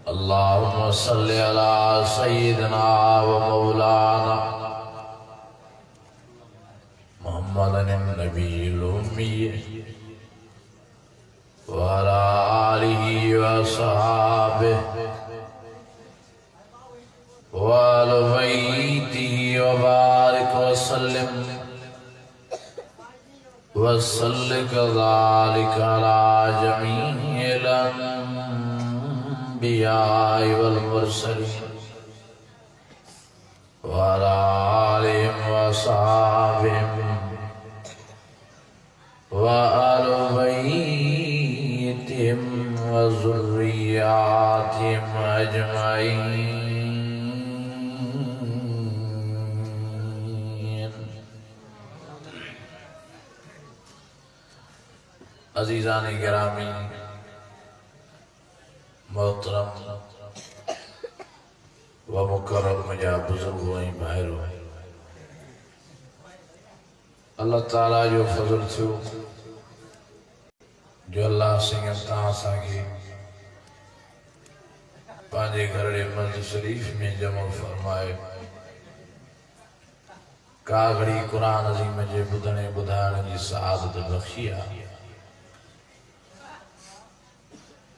अल्लाहुम्मा सल्लि अला सय्यिदिना व मौलाना मुहम्मदिन नबील उम्मी व अला आलिहि व अस्हाबिहि व अला बैतिहि व बारिक व सल्लिम व सल्लि कज़ालिका अला जमीइल अंबिया वल मुरसलीन व अला आलिहिम व अस्हाबिहिम व अला बैतिहिम व ज़ुर्रिय्यातिहिम अजमईन। अज़ीज़ान गिरामी, मोहतरम व मुकर्रम मुझा बुजुर्गों भाइरों, अल्लाह ताला जो फज़ल थियो जो अल्लाह सिंह तहां सां पांजे घरड़े मस्जिद शरीफ में जमा फरमाए कागड़ी कुरान अज़ीम जे बुधने बुधाइण जी सआदत बख्शी आहे।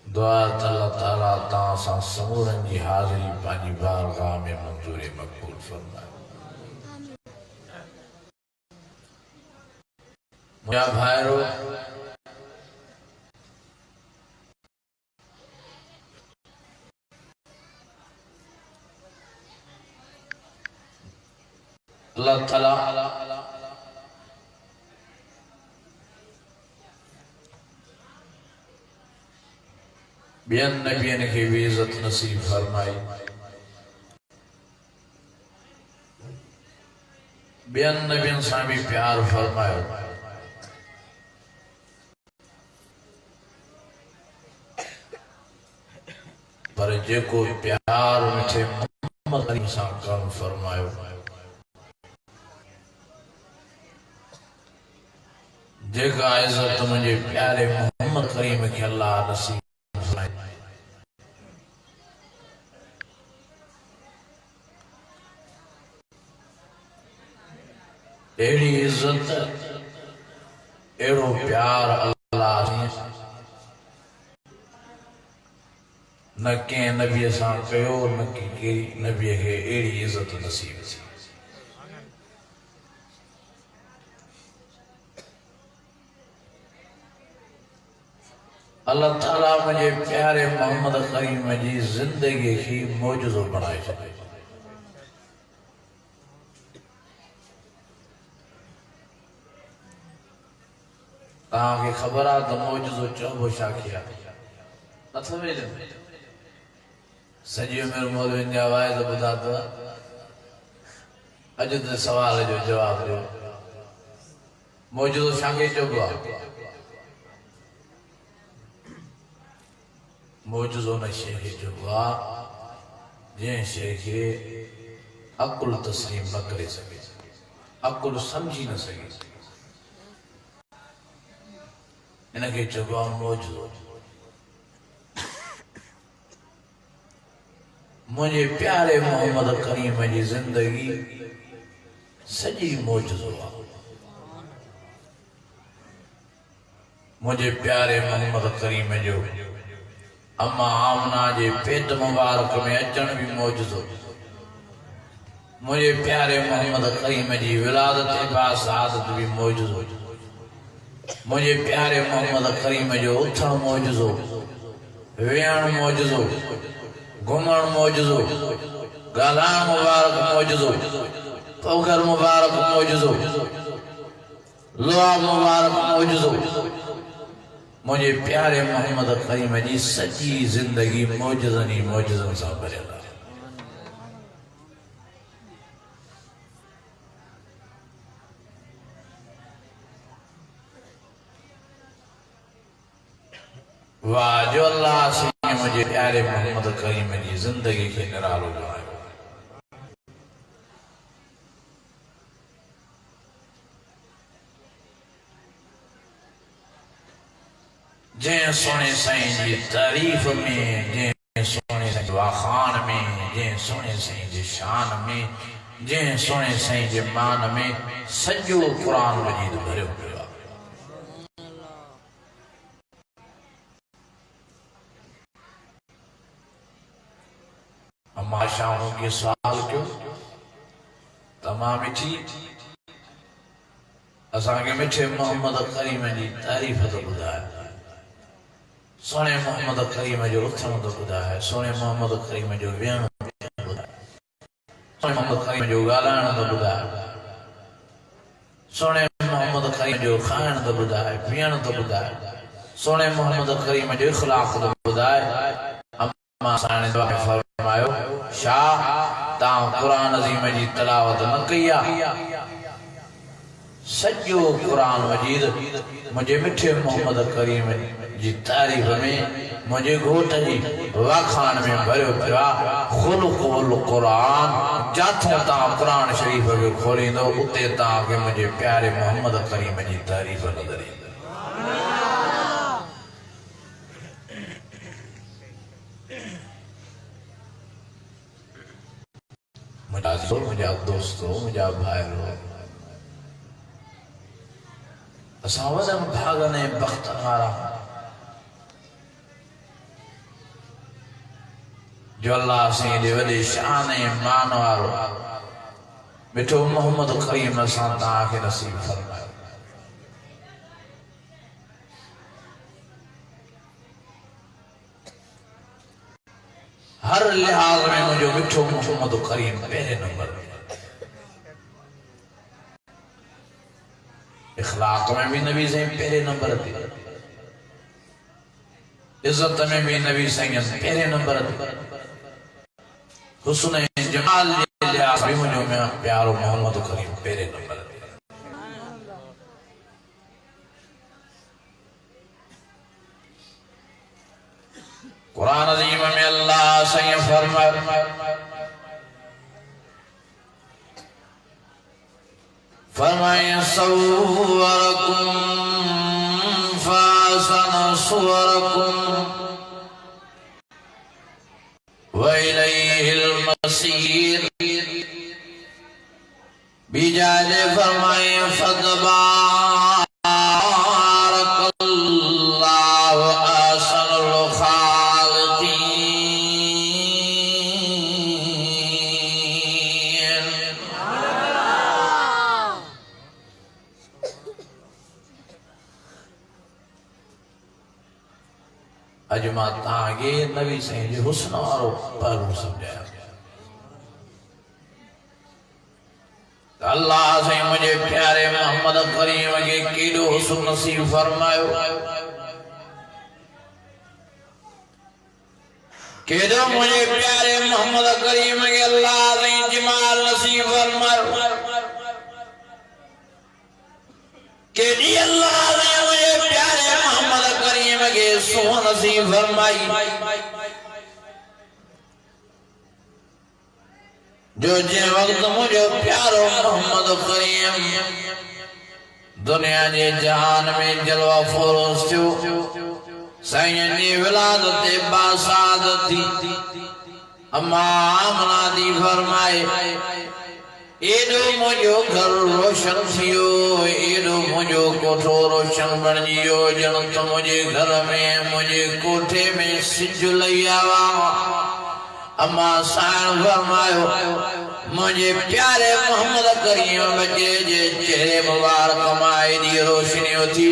दुआ अल्लाह ताला तां सां समूरन जी हाज़िरी पांजी बारगाह में मंजूर मक़बूल फरमाए। मुझा भाइरो, अल्लाह ताला बियन नबियन के भी इज्जत नसीब फरमाई, बियन नबियन सां भी प्यार फरमायो। पर जेको प्यार मिठे मोहम्मद करीम सां करण फरमायो, जेका इज्जत मुझे प्यारे मोहम्मद करीम के अल्लाह नसीब फरमाई, एड़ी इज्जत एड़ो प्यार अल्लाह न के नबी सां कयो, न के नबी के एड़ी इज्जत नसीब थी। अल्लाह ताला मुझे प्यारे मोहम्मद करीम जी जिंदगी की मौजूदो बनाए छे। ताके खबर आ तो मौजूदो चबो छा किया नथो मिले। सॼी उमिरि मौलवियुनि जा वाइद ॿुधा अथव, अॼु ते सवाल जो जवाब ॾियो। मौजूदो छाखे चइबो आहे? मौजूदो न शइ खे चइबो आहे जंहिं शइ खे अकुल तस्लीम न करे सघे, अकुल सम्झी न सघे, इनखे चइबो आहे मौजूदो। मुझे प्यारे मोहम्मद करीम जी जिंदगी सजी मौजूदो आहे। मुझे प्यारे मोहम्मद करीम जो अम्मा आमना जे पेट मुबारक में अचण भी मौजूदो। मुझे प्यारे मोहम्मद करीम जी विलादत बासादत भी मौजूदो। मुझे प्यारे मोहम्मद करीम जो उथण मौजूदो, वेहण मौजूदो, घुमण मौजूदो, गालान मुबारक मौजूदो, पोखर मुबारक मौजूदो, लुआ मुबारक मौजूदो। मुझे प्यारे मोहम्मद करीम जी सची जिंदगी मौजूदन ही मौजूदन सां भरियल आहे। वाह जो अल्लाह से मुझे प्यारे मोहम्मद करीम जी जिंदगी के निरालो बनायो। जै सोने साईं जी तारीफ में, जै सोने साईं वाखान में, जंहिं सोने साईं जे शान में, जंहिं सोने साईं जे मान में सॼो क़ुरान मजीद भरियो पियो आहे। अम्मा शाहों के सवाल क्यों तमाम मिठी असांखे मिठे मोहम्मद करीम जी तारीफ़ तो ॿुधाए, सोने मोहम्मद करीम जो उथण तो ॿुधाए, सोने मोहम्मद करीम जो विहण तो ॿुधाए, सोने मोहम्मद करीम जो ॻाल्हाइण तो ॿुधाए, सोने मोहम्मद करीम जो खाइण तो ॿुधाए, पीअण तो ॿुधाए, सोने मोहम्मद करीम जो इख़लाक़ तो ॿुधाए। अम्मा साणे फरमायो शाह तां क़ुरान अज़ीम जी तिलावत न कई आहे, सॼो क़ुरान मजीद मुझे मिठे मोहम्मद करीम जी तारीफ़ में मुझे घोट जी वाखान में भरियो पियो आहे। ख़ुल्क़ुल क़ुरान जाथों तां क़ुरान शरीफ़ खे खोलींदो उते तव्हांखे मुझे प्यारे मोहम्मद करीम जी तारीफ़ नज़र ईंदी। मुझा दोस्तों, मुझा भाइयों, असां वॾनि भागनि ऐं बख़्त वारा जो अल्लाह साईं जे वॾे शान ऐं मान वारो मिठो मोहम्मद करीम असां तव्हांखे नसीब फरमायो। हर लिहाज में मुझो मिठो मोहम्मद करीम पहले नंबर में, इखलाक में भी नबी साईं पहले नंबर ते, इज्जत में भी नबी साईं पहले नंबर ते, हुस्न जमाल जे लिहाज में मुझो प्यारो मोहम्मद करीम पहले नंबर ते। कुरान अज़ीम में अल्लाह साईं फरमाए सव्वरकुम फअहसन सुवरकुम व इलैहिल मसीर। बिजाले फरमाए फतबारकल्लाहु अहसनुल खालिकीन। अज मां तव्हांखे नबी साईं जे हुस्न वारो पहलू समझाया। अल्लाह साईं मुझे प्यारे मोहम्मद करीम के केॾो हुस्न नसीब फरमायो, केॾो मुझे प्यारे मोहम्मद करीम के अल्लाह साईं जमाल नसीब फरमायो, केॾी अल्लाह साईं मुझे प्यारे मोहम्मद करीम के सूह नसीब फरमाई। जो जे वक्त मुझे प्यारो मोहम्मद करीम दुनिया के जहान में जलवा फरोज थियो, साईं जी विलादत बासादत थी। अम्मा आमना दी फरमाए एडो मुझो घर रोशन थियो, एडो मुझो कोठो रोशन बणियो, ॼण त मुझे घर में मुझे कोठे में सिज लही आवा। अम्मा साईं फरमायो मुझे प्यारे मोहम्मद करीम बच्चे जे चेहरे मुबारक माए दी रोशनी थी,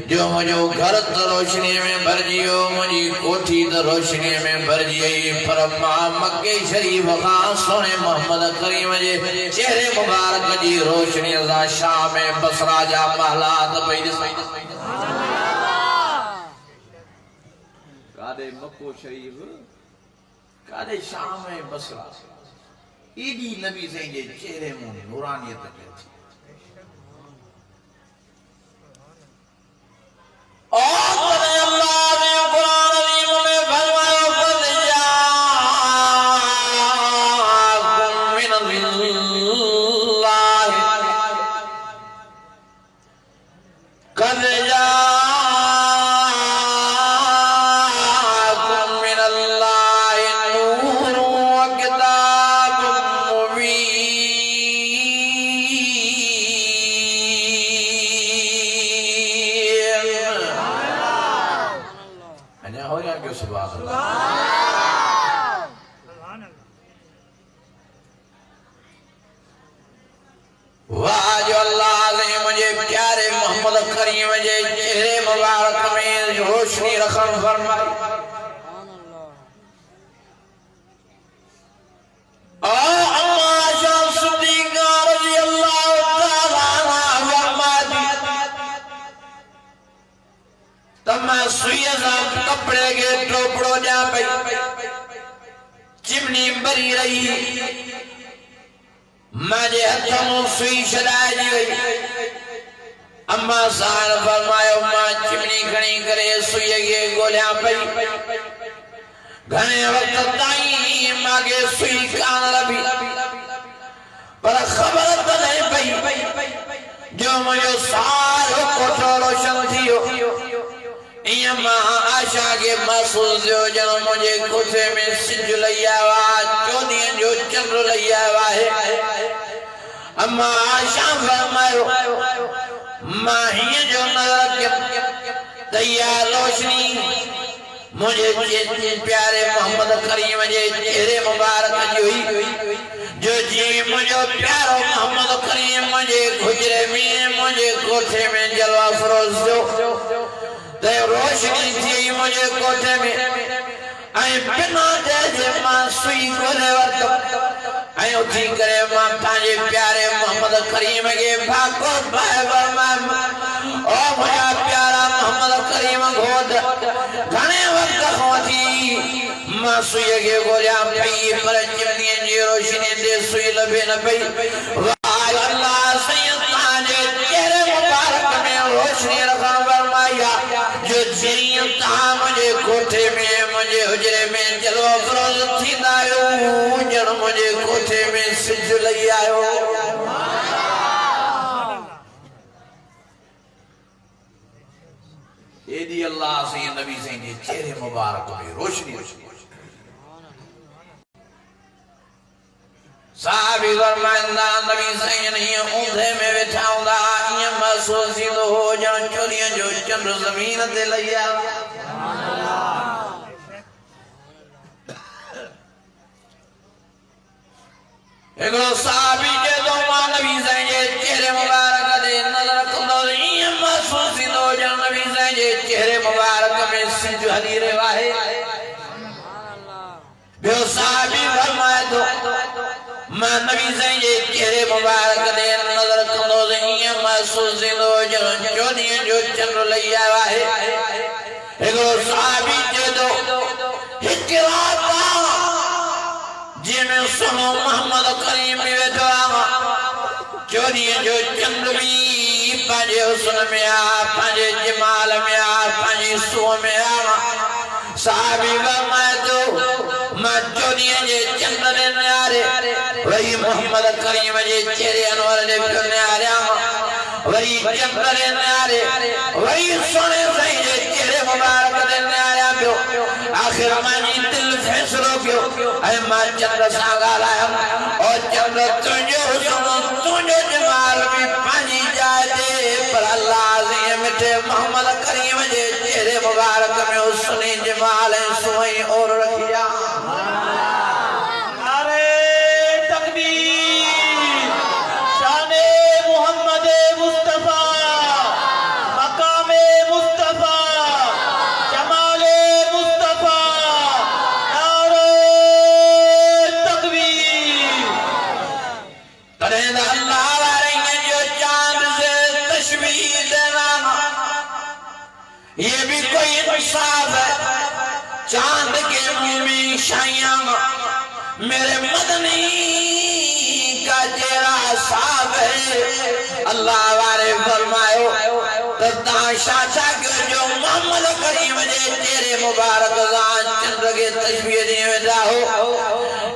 जो मुझो घर त रोशनी में भरजियो, मुझी कोठी त रोशनी में भरजी। पर मां मक्के शरीफ खां सोने मोहम्मद करीम जे चेहरे मुबारक जी रोशनी सां शाम में बसरा जा महलात पई ॾिसां। कादे मक्को शरीफ, कादे शाम में बसरा, एडी नबी साईं जे चेहरे में नूरानियत थी। और अल्लाह ने कुरान अज़ीम में फरमाया क़द जाअकुम मिनल्लाहि, क़द जाअकुम मिनल्लाहि वञा हो या क्यों सुभान अल्लाह वाह जो अल्लाह ने मुझे प्यारे मोहम्मद करीम जे चेहरे मुबारक में रोशनी रखन फरमाई कपड़े के टोपड़ो जा पई चिमनी भरी रही मुझे हथों सुई छड़ाई गई अम्मा साल फरमायो मां चिमनी खणी करे सुई के गोलियां पई घणे वक्त ताईं मागे सुई कान लभी पर खबर त नहीं पई जो मुझे सारो कोठो रोशन थियो आशा के महसूस जो जन मुझे कोठे में सिज लइया वा चोदियन जो चंद्र लइया वा है अम्मा आशा फरमायो मां ही जो नजर के तैयार रोशनी मुझे प्यारे मोहम्मद करीम जे चेहरे मुबारक जी हुई जो जी मुझे प्यारो मोहम्मद करीम मुझे गुजरे में मुझे कोठे में जलवा फरोज जो ते रोशनी थी मुझे कोठे में आई बिना जे मां सुई कोले वरत आई उठी करे मां ताजे प्यारे मोहम्मद करीम के भाको भाई बरमा ओ मुझा प्यारा मोहम्मद करीम गोद घणे वक्त होती मां सुई के गोलियां पई पर चिमनी जी रोशनी दे सुई लबे न पई वाह अल्लाह सैयद ताजे चेहरे मुबारक में रोशनी रखा फरमाया जो जीम ता मुझे कोठे में मुझे हुजरे में चलो फरोज थी दायो जन मुझे कोठे में सिज लई आयो एदी अल्लाह से नबी से जे चेहरे मुबारक में रोशनी साहबी फरमांदा नबी से नहीं ऊंधे में बैठा हुंदा ये महसूस ही हो जन चोरियां जो चंद्र जमीन ते लइया सुभान अल्लाह एगो साहबी जे दो नबी से जे चेहरे मुबारक दे नजर कंदो ये महसूस ही हो जन नबी से जे चेहरे मुबारक में सिज हली रे वाहे सुभान अल्लाह बे साहबी फरमाए दो मां नबी से जे चेहरे मुबारक दे नजर कंदो ये महसूस हो जन चोदियन जो चंद्र लइया वाहे एगो साहबी जे दो हिकराता जिमे सुनो मोहम्मद करीम बैठो चोदियन जो चंद्र भी पाजे हुस्न में आ पाजे जमाल में आ पाजे सो में आ साहबी फरमाए दो मां चोदियन जे चंद्र ने न्यारे वही मोहम्मद करीम जे चेहरे अनवर ने न्यारे वही चंद्र ने न्यारे वही सोने सही जे चेहरे मुबारक ने न्यारे पियो आखिर मानी दिल फैसलो पियो ऐ मां चंद्र सा गालाया और चंद्र तुझो हुस्न तुझो जमाल भी पानी जाए पर अल्लाह ने मिठे मोहम्मद करीम जे चेहरे मुबारक में हुस्न जमाल सोई और रखिया ये भी कोई इंसाफ है चांद के मुंह में शाइयां मेरे मदनी का चेहरा साफ है अल्लाह वाले फरमायो तता शाशा के जो मोहम्मद करीम जे चेहरे मुबारक जान चंद्र के तस्वीर में जाओ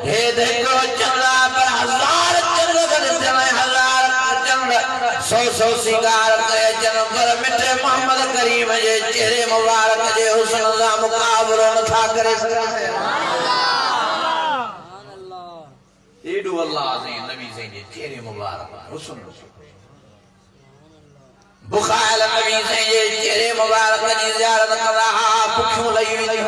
हे देखो चंद्र पर हजार चंद्र करते हैं हजार चंद्र सौ सिंगार करे जन्म पर मिठे मोहम्मद करीम जे चेहरे मुबारक जे हुस्न दा मुकाबलो न था करे सुभान अल्लाह एडू अल्लाह ने नबी से जे चेहरे मुबारक हुस्न बुखार नबी से जे चेहरे मुबारक की ज़ियारत कर रहा भूख लगी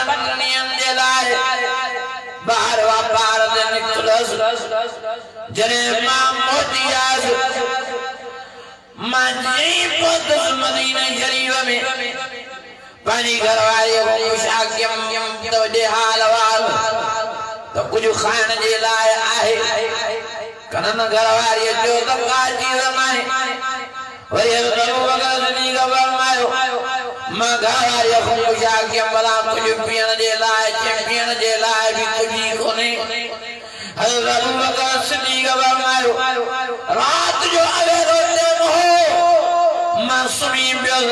बटनियन जे लाए बाहर वापार दे निकलस जने मां मोतियास मां जी पोतस मदीना शरीफ में पानी घरवाले को मुशाकिम तो दे हाल वाल तो कुछ खान जे लाए आहे कनन घरवाले जो तो काजी रमाए वही अबू बकर सिद्दीक़ फरमायो मां घरवाले को मुशाकिम बला कुछ पियन जे लाए चैंपियन जे लाए भी कुछ कोने हज़रत अबू बकर सिद्दीक़ फरमायो रात जो आवे रोते हो मासूमी बिल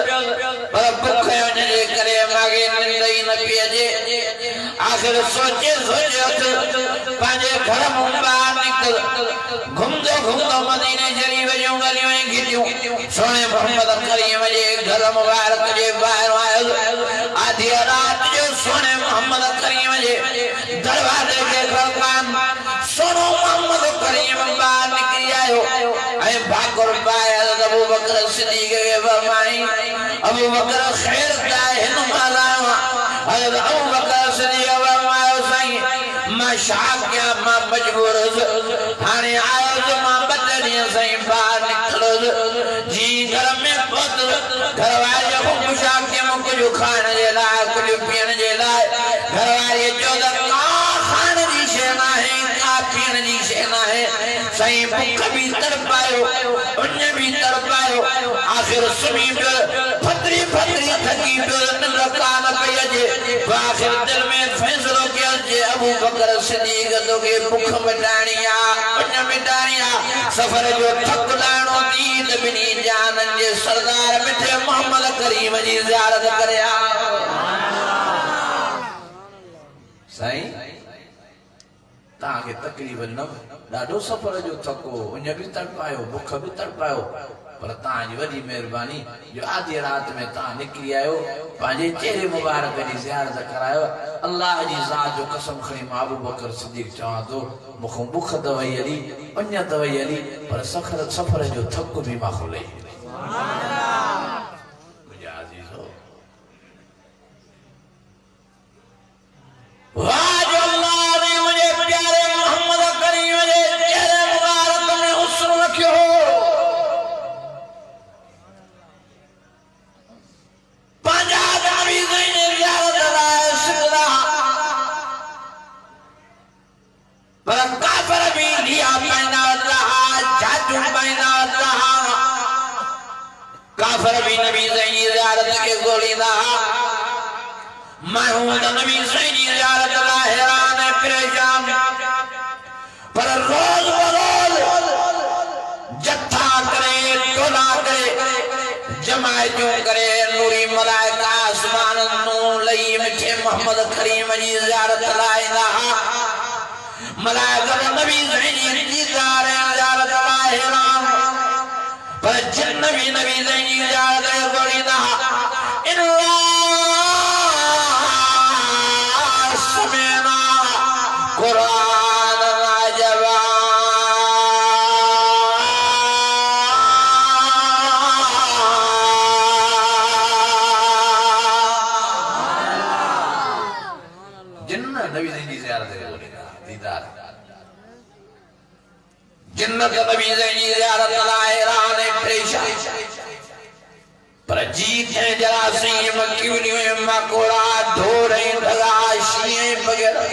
पर भूखे वने करे मागे निंद ही न पिए आखिर सोचे पांजे घर मुंबा निकल घूमदो घूमदो मदीने शरीफ जो गलियों गिटियों सोने मोहम्मद करीम जे घर मुबारक जे बाहर आयो आधी रात जो सोने मोहम्मद करीम जे दरवाजे के खड़कान सोनो मोहम्मद करीम बाहर निकल आयो ऐ भागुर पाए अबू बकर सिद्दीक़ के फरमाई अबू बकर खैर का हिन मालावा हज़रत अबू बकर सिद्दीक़ फरमायो सही मां शाक क्या मां मजबूर हाने आयो तो मां बदनी सही बाहर निकलो जी घर में पहुंच घर वाले को पूछा कि कुछ खाने जे लाए कुछ पीने जे लाए घर वाले जो खाने जी सेना है का पीने जी सेना है सही भूख भी तड़पायो उन्हें भी तड़पायो आखिर सुनी पे फतरी फतरी थकी पे नकान पे जे आखिर दिल में फैसलो किया जे अबू बकर सिद्दीक़ तो के भूख मिटानिया उन्हें मिटानिया सफर जो थक लाणो दीन बिनी जान जे सरदार मिठे मोहम्मद करीम जी ज़ियारत करया सही ताके तकलीफ न डाडो सफर जो थको उन भी तड़पायो भूख भी तड़पायो पर ताजी वडी मेहरबानी जो आधी रात में ता निकली आयो पांजे चेहरे मुबारक जी ज़ियारत करायो अल्लाह जी ज़ात जो कसम खणी अबू बकर सिद्दीक़ चवा तो मुखो भूख दवाई अली अन्य दवाई अली पर सफर जो थक भी माखुले मुझे अजीजो वाह जो अल्लाह ने मुझे प्यारे मोहम्मद करीम जे चेहरे मुबारक में हुस्न रखियो काफर भी नबी सही ज़ियारत के गोली ना महमूद नबी सही ज़ियारत ला हैरान परेशान पर रोज बरोज जत्था करे टोला करे जमायतों करे नूरी मलाइका आसमान नू लई मिठे मोहम्मद करीम जी ज़ियारत ला मलाइका नबी सही ज़ियारत ला हैरान पर जिन नबी सही ज़ियारत के गोली ना समेना कुरान राजवा जिन्न नबी सही ज़ियारत के गोली ना दीदार जन्नत नबी सही ज़ियारत लाए राने परेशान पर जीत है जरासीम कीड़ियों मकोड़ा ढोरे धगाशिए वगैरह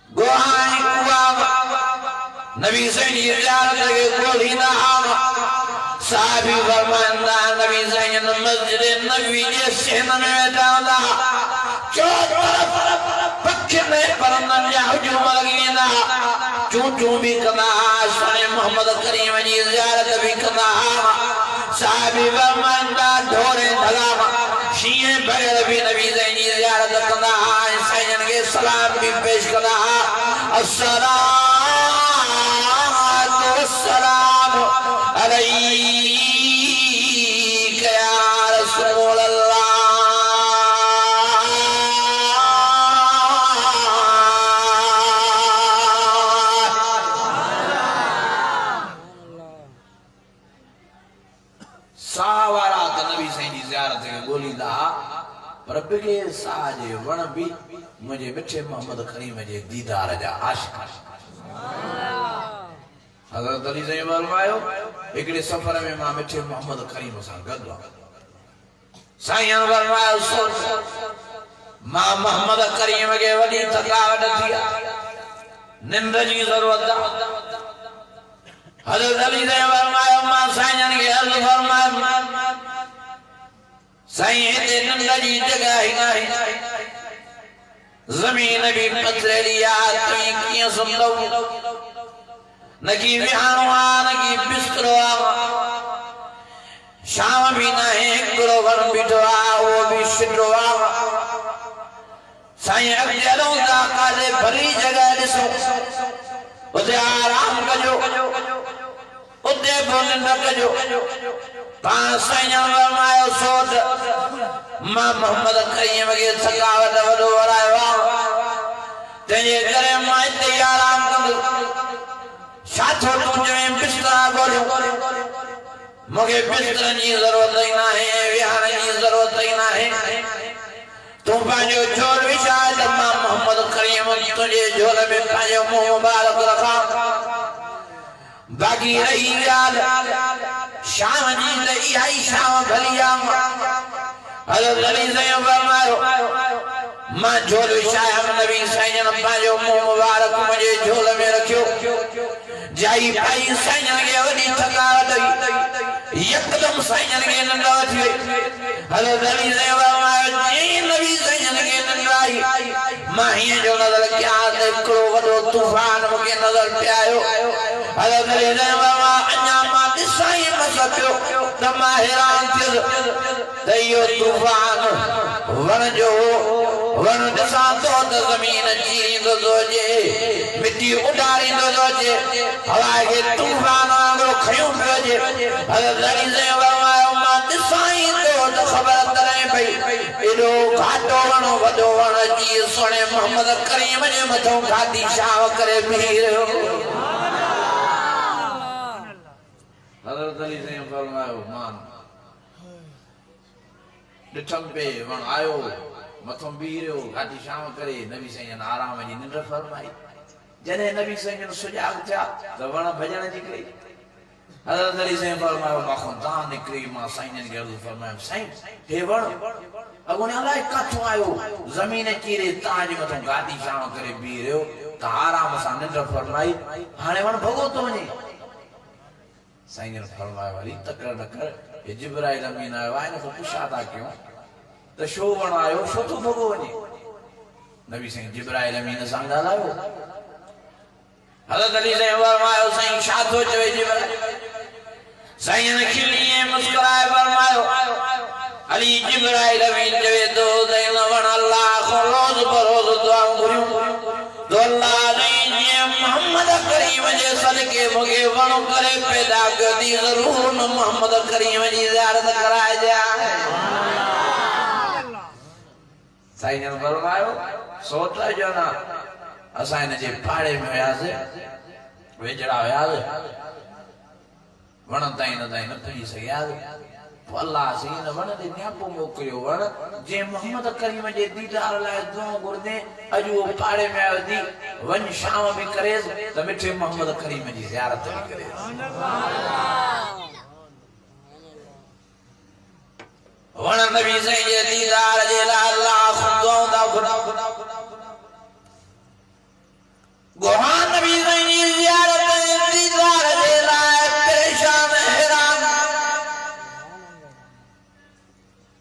गोहाई कुआ नबी सही ज़ियारत के गोली ना साहबी फरमांदा नबी सही मस्जिद नबी के सहन में डाला चौथरफ पक्के में परंदन या हुजूम लगी ना चूचू भी कना सोने मोहम्मद करीम जी ज़ियारत भी कना साहबी फरमांदा ढोरे धगा शीए बगैर भी नबी सही ज़ियारत कना सैयद के सलाम भी पेश कना अस्सलातु वस्सलाम अलैका या रसूल अल्लाह पर बिगे साजे वण भी मुझे मिठे मोहम्मद करीम जे दीदार जा आशिक हज़रत अली से फरमायो एकड़े सफर में मां मिठे मोहम्मद करीम सां गॾु साईं फरमायो सोच मां मोहम्मद करीम के वॾी थकावट थी निंद जी ज़रूरत हज़रत अली से फरमायो मां साईं के अर्ज़ फरमायो साईं हिते निंद जी जगह ही नाहे ज़मीन भी पथरेली आहे तुई कीअं सुम्हंदो न की विहाणो आहे न की बिस्तरो आहे शाम भी नाहे हिकिड़ो वण बीठो आहे उहो बि शिटो आहे साईं अॻिते हलूं था काॾे भली जॻह ॾिसो उते आराम कजो उते बि निंड कजो पाण साईं फरमायो सोच मां मोहम्मद करीम खे थकावट वॾो वरायो आहे तंहिंजे करे मां हिते ई आराम कंदुसि छा थो तूं चवें बिस्तरा ॻोल्हियो मूंखे बिस्तरनि जी ज़रूरत ई नाहे विहाण जी ज़रूरत ई नाहे तूं पंहिंजो झोल विछाए त मां मोहम्मद करीम तुंहिंजे झोल में पंहिंजो मुंहुं मुबारक रखां बाक़ी रही ॻाल्हि शाम जी त इहा ई शाम भली आहे हज़रत अली साईं फरमायो मां झोल विछायमि नबी साईं पंहिंजो मुंहुं मुबारक मुंहिंजे झोल में रखियो जाई भाई साईं खे वॾी थकावट हुई यकदम साईं खे निंड अची वई हज़रत अली साईं फरमायो जीअं नबी साईं खे निंड आई मां हीअं जो नज़र कयां त हिकिड़ो वॾो तूफ़ान मूंखे नज़र पियो आयो हज़रत अली साईं फरमायो अञा मां ॾिसां ई न सघियो त मां हैरान थियुसि त इहो तूफ़ान वण जो वण ॾिसां थो त ज़मीन चीरींदो थो अचे मिटी उॾारींदो थो अचे हवा खे तूफ़ान वांगुरु खयूं पियो अचे हज़रत अली साईं फरमायो मां ॾिसां ई थो त ख़बर तरे पई एॾो घाटो वण वॾो वण अची सुहिणे मोहम्मद करीम जे मथां घाटी छांव करे बीही रहियो हज़रत अली साईं फरमायो मां ॾिठमि पे वण आयो मथों बीह रहियो घाटी छांव करे नबी साईं आराम जी निंड फरमाई जॾहिं नबी साईं सुजाग थिया त वण भॼण निकिरी हज़रत अली साईं फरमायो मां तां निकिरी मां साईं खे अर्ज़ु फरमायो साईं हे वण अॻोने अलाए किथां आयो ज़मीन चीरे तव्हांजे मथां घाटी छांव करे बीह रहियो त आराम सां निंड फरमाई हाणे वण भॻो थो वञे साईं फरमायो हली तकड़ न कर ये जिब्राइल अमीन आयो आहे न पुछा था कयूं त छो वण आयो छो थो भॻो वञे नबी साईं जिब्राइल अमीन सां ॻाल्हायो हज़रत अली साईं फरमायो साईं छा थो चवे जिब्राइल साईं खिली ऐं मुस्कुराए फरमायो अली जिब्राइल अमीन चवे थो त हिन वण अल्लाह खां रोज़ बरोज़ दुआऊं घुरियूं तो अल्लाह ने जीअं मोहम्मद करीम जे सदके मूंखे वण करे पैदा कयो थी ज़रूर न मोहम्मद करीम जी ज़ियारत कराइजे साईं फरमायो सोच जो न असां हिन जे पाड़े में वियासीं वेझड़ा वियासीं वण ताईं न पहुची सघियासीं पोइ अल्लाह से हिन वण ते नियापो मोकिलियो वण जे मोहम्मद करीम जे दीदार लाइ दुआऊं घुरंदे अॼु उहो पाड़े में आयो थी वञ शाम बि करेसि त मिठे मोहम्मद करीम जी ज़ियारत बि करेसि वण नबी साईं जे दीदार जे लाइ अल्लाह खां दुआऊं था घुरनि गोहा नबी साईं जी ज़ियारत जे दीदार जे लाइ परेशान हैरान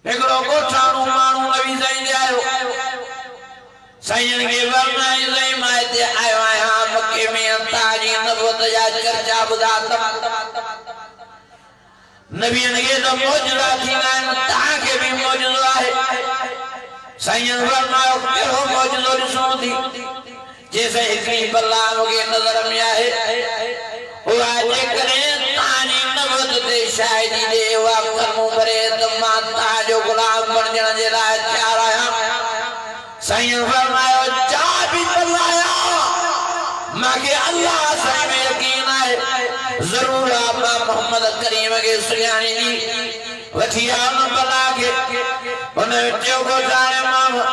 हिकिड़ो ॻोठाणो माण्हू नबी साईं ॾे आयो साईं खे फरमायो साईं मां हिते आयो आहियां मके में तव्हांजी नबूवत जा चर्चा ॿुधा नबीअनि खे त मौजूदा थींदा आहिनि तव्हांखे बि मौजूदो आहे साईं फरमायो कहिड़ो मौजूदो ॾिसूं थी जंहिंसां हिकिड़ी बला मूंखे नज़र में आहे उहा जेकॾहिं तव्हांजी नबूवत ते शाहिदी ॾे उहा कर्मूं भरे त मां तव्हांजो गुलाम बणजण जे लाइ तयारु आहियां साईं फरमायो जा बि बलाया मूंखे अल्लाह साईं में यकीन आहे ज़रूर मोहम्मद करीम के सुञाणी वठी आ न बला के उन्हें जो गुजारे मामा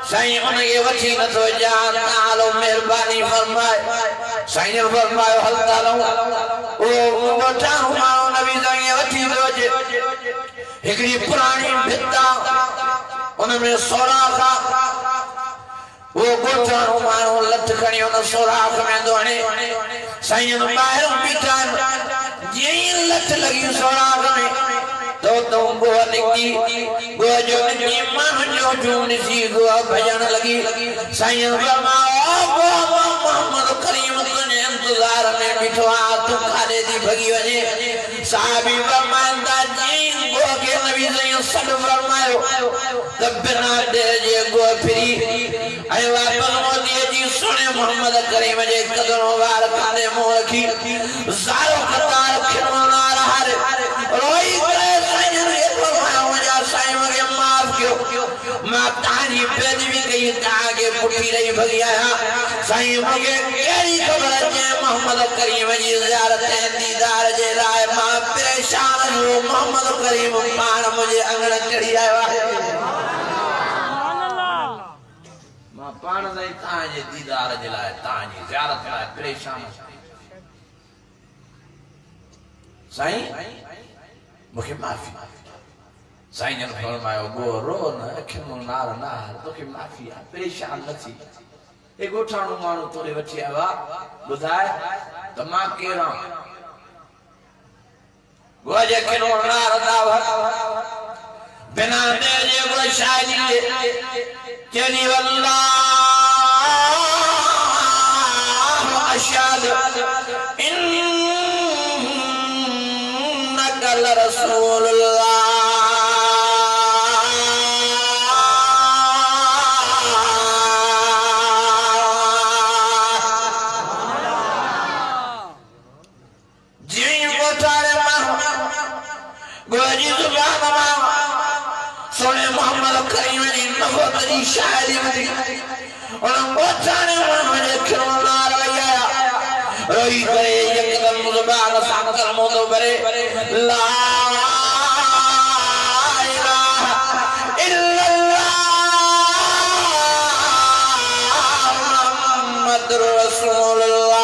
साईं उनके वची न तो जान आलो मेहरबानी फरमाए साईं फरमायो हलता रहूं ओ गोठा मानो नबी साईं वची न वचे एकड़ी पुरानी भित्ता उनमें सोराखा वो गोठा मानो लट खणी उन सोराख में दोने साईं बाहर बीठा जी लट लगी सोराख में तो गो निकी गो जो निकी मान जो जून सी गो भजन लगी साईं फरमाओ गो मोहम्मद करीम तुझे इंतजार में बिठो तू खाले दी भगी वने साहबी फरमांदा जी गो के नबी साईं सब फरमायो तबना दे जे गो फ्री आई वापस मोदी जी सुने मोहम्मद करीम जे कदरों वार खाले मोह की जारो कतार खिलवाना रहा रोई मां तारी बेदवी कई तागे पुठी रही भगिया साईं मुझे केरी खबर है मोहम्मद करीम जी ज़ियारत दीदार जे लाए मां परेशान हो मोहम्मद करीम पान मुझे अंगण चढ़ी आया मां पान नहीं ताजे दीदार जे लाए ताजी ज़ियारत लाए परेशान साईं मुझे माफी साईं ने फरमायो गो रो न अखियों नार नार तोखे माफी आ परेशान न थी ए गोठाणो मानो तोरे वठी आवा बुधाए त मां केरा गो जे किनो नार दाव बिना दे जे गो शादी चली वल्लाह अशहद इन्नका लरसूलुल्लाह शादी में और गोठाने मुझे खिलौना लगा रोई करे एकदम जुबान सांकर मुंह भरे ला इलाहा इल्लल्लाह मुहम्मदुर रसूलुल्लाह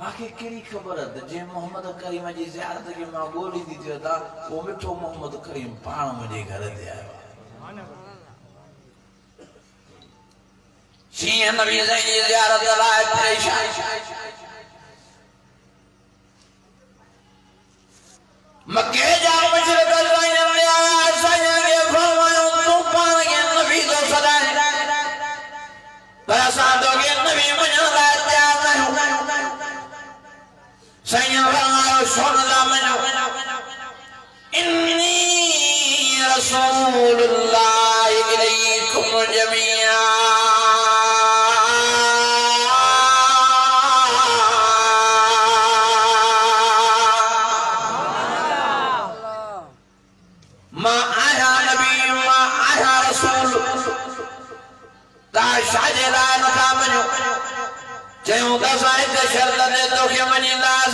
माखे केरी खबर है जे मोहम्मद करीम जी ज़ियारत की मां बोली दी था वो मिठो मोहम्मद करीम पाण मुझे घर दे आयो शीं नबी साईं जी ज़ियारत लाए परेशान मक्के जा मशरक साईं ने आया साईं के फरमायो तू पाण के नबी तो सदाए पर असां तो के नबी मना लाए तैयार न साईं फरमायो सुन ला मनो इन्नी रसूलुल्लाह इलैकुम जमीआ मां आया नबी मां आया रसूल ता शाजला न था मनो चयूं त साईं के शर्त दे तो के मनींदास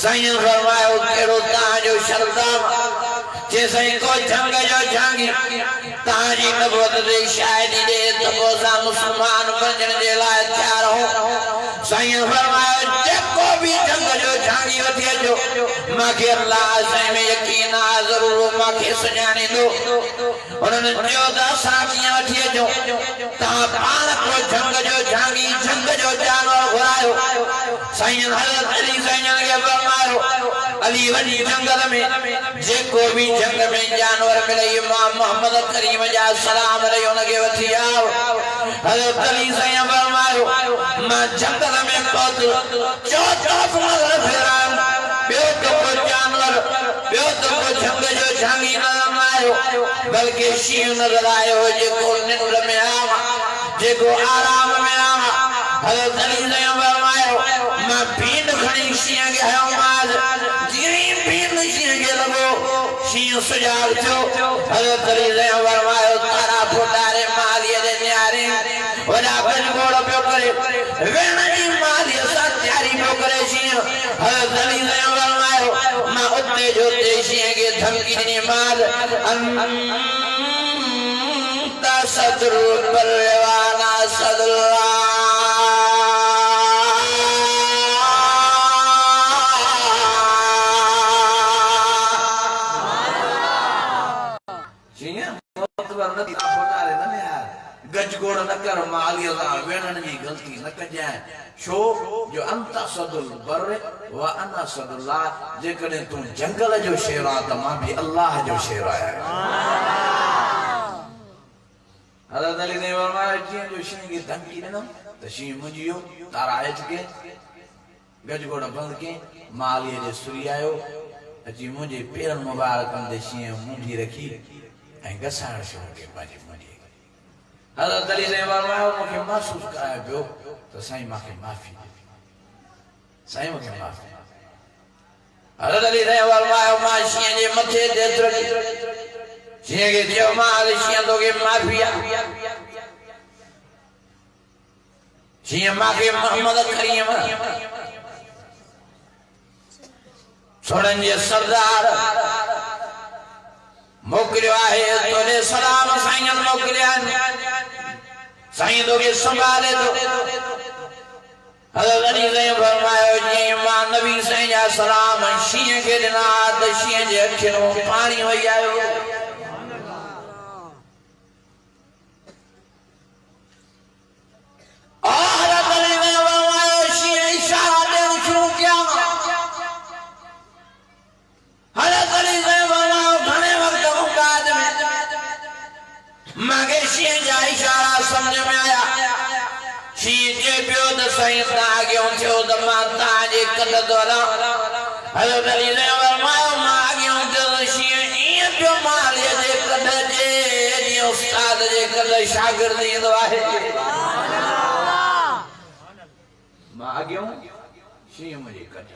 साईं फरमायो केड़ो ताजो शर्ताम जे साईं को जंग जो जांगी ताजी नबूवत दे शायदी दे तपोसा मुसलमान बनने जे लाए तैयार हो साईं फरमायो जेको भी जंग जो जांगी वठी जो माके अल्लाह साईं में यकीन आ जरूर माके सुजाने दो उन्होंने जो दा साथियां वठी जो ता पान को जंग जो जांगी जंग जो जानवर घुरायो साईं हज़रत अली साईं के फरमायो अली वनी जंगल में जेको भी जंग में जानवर मिले इमाम मोहम्मद करीम जा सलाम रे उनके वठी आओ हज़रत अली साईं फरमायो मां जंगल में पहुंच जो तरफ नजर फेरान बियो तो जानवर बियो तो झांगी नजर न आयो बल्कि शींह नजर आयो जेको निंड में आवा जेको आराम में आवा हज़रत अली ने फरमायो मां भीड़ खणी शींह के हयो माज जीअं भीड़ शींह के लॻो शींह सुजाग थियो हज़रत अली ने फरमायो तारा फुटारे मालिया जे न्यारे वॾा गजगोड़ पियो करे वेण जी मालिया सां तयारी पियो करे शींह हज़रत अली ने फरमायो मां उते जो उते शींह के धमकी ॾिनी माज अंता सदरुल परवाना सदल्ला गजगोड़ न कर मालिया वेणन जी गलती न कजाए छो जो अंता सदुल बर व अना सदुल्लाह जेकॾहिं तू जंगल जो शेर आ त मां भी अल्लाह जो शेर आया हज़रत अली ने फरमाया जीअं जो शींह खे धमकी ॾिनमि त शींह मुंहिंजी वियो तारा हेठि के गजगोड़ बंदि के मालिया जे सुरी आयो अची मुंहिंजे पेरनि मुबारकनि ते शींह मुंडी रखी ऐं घसाइण शुरू कई पंहिंजी मुंडी हज़रत अली ने फरमायो मूंखे महसूस कराए पियो त साईं मूंखे माफ़ी साईं मूंखे माफ़ी हज़रत अली ने फरमायो मां शींह जे मथे ते शींह खे चयो मां शींह तोखे माफ़ी आहे शींह मूंखे मोहम्मद करीम सोड़नि जे सरदार मोकिलियो आहे तोले सलाम साईं मोकिलिया साईं तोखे संभाले थो हज़रत अली ने फरमायो जीअं मां नबी साईं जा सलाम शींह खे ॾिना त शींह जे अखियुनि मां पाणी वही आयो हज़रत अली ने फरमायो शींह इशारा ॾियण शुरू कया हज़रत अली ने फरमायो घणे वक्त बाद में मूंखे शींह जा इशारा समझ में आया शींह जे पियो त साईं तव्हां अॻियां थियो त मां तव्हांजे कद द्वारा हज़रत अली ने फरमायो मां अॻियां थियो त शींह ईअं पियो मालिया जे कद जे जीअं उस्ताद जे कद शागिर्द ईंदो आहे मां अॻियां शींह मुंहिंजे कद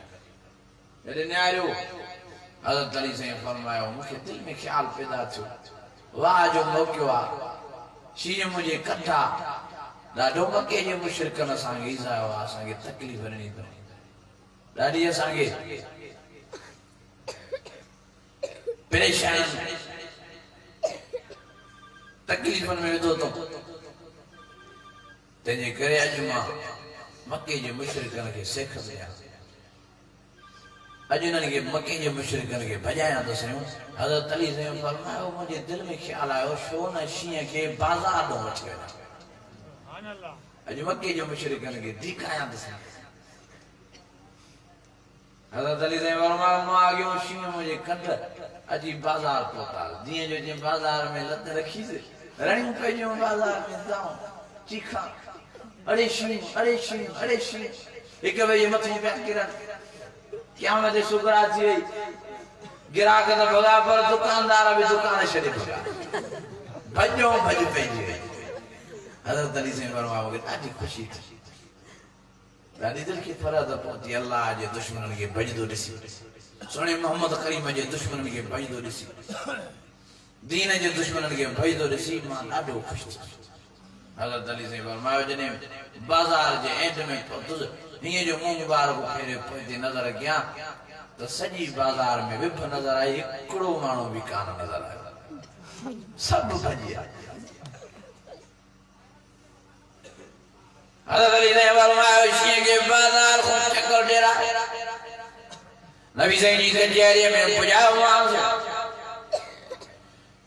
जॾहिं निहारियो हज़रत अली साईं फरमायो मूंखे दिल में ख्याल पैदा थियो वाह जो मौक़ो आहे शींह मुंहिंजे कद आहे ॾाढो मके जे मुशरिकनि असांखे ईज़ा हुआ असांखे तकलीफ़ ॾिनी अथऊं ॾाढी असांखे परेशान तकलीफ़नि में विधो अथऊं तंहिंजे करे अॼु मां मके जे मुशरिकनि खे सेख ॾियां अॼु इन्हनि खे मके जे मुशरिकनि खे भॼायां थो साईं हज़रत अली ने फरमायो मुंहिंजे दिलि में ख़्यालु आयो छो न शींह खे बाज़ार ॾों वठी वञा अॼु मके जे मुशरिकनि खे धिकायां थो साईं हज़रत अली ने फरमायो मां अॻियों शींह मुंहिंजे कद अॼु बाज़ार पहुता जीअं जो जीअं बाज़ार में लत रखीसि रड़ियूं पइजियूं बाज़ार में दाऊं चीखा अड़े शींह हिक ॿिए जे मथे पिया किरनि क़यामत जी सुगरा थी वई गिराक त भॻा पर दुकानदार बि दुकान छॾे भॻा भॼो भॼ पइजी वई हज़रत अली साईं फरमायो मूंखे ॾाढी ख़ुशी थी ॾाढी दिलि खे फरहत पहुती अल्लाह जे दुश्मननि खे भॼंदो ॾिसी सुहिणे मोहम्मद करीम जे दुश्मननि खे भॼंदो ॾिसी दीन जे दुश्मननि खे भॼंदो ॾिसी मां ॾाढो ख़ुशि थी हज़रत अली साईं फरमायो जॾहिं बाज़ार जे एंड में पहुतुसि हीअं जो मुंहुं मुबारक फेरे पोइ नज़र कयां त सॼी बाज़ार में विभ नज़र आई हिकिड़ो माण्हू बि कान नज़र आयो सभु भॼी विया हज़रत अली ने फरमायो शींह खे बाज़ार खां चकर ॾेरा नबी साईं जी कचहरीअ में पुॼायो मांसि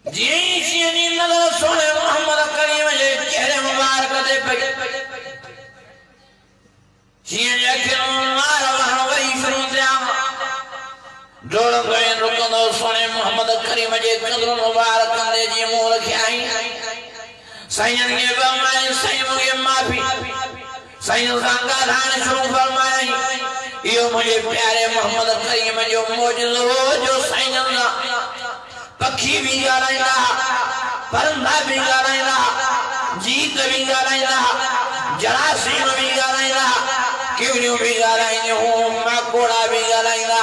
जीअं ई शींह जी नज़र सोने मोहम्मद करीम जे चेहरे मुबारक ते पई शींह जे अखियुनि मां वहण वही शुरू थिया डोड़ंदो ऐं रुकंदो सोने मोहम्मद करीम जे कदरुनि मुबारकनि ते जीअं मुंहुं रखिया साईं खे फरमायो साईं मूंखे माफ़ी साईं सां ॻाल्हाइण शुरू फरमायई इहो मुंहिंजे प्यारे मोहम्मद करीम जो मौजूदो जो साईं सां पखी भी ॻाल्हाईंदा परंदा भी ॻाल्हाईंदा जीत भी ॻाल्हाईंदा जरासीम भी ॻाल्हाईंदा कीड़ियूं भी ॻाल्हाईंदियूं माकोड़ा भी ॻाल्हाईंदा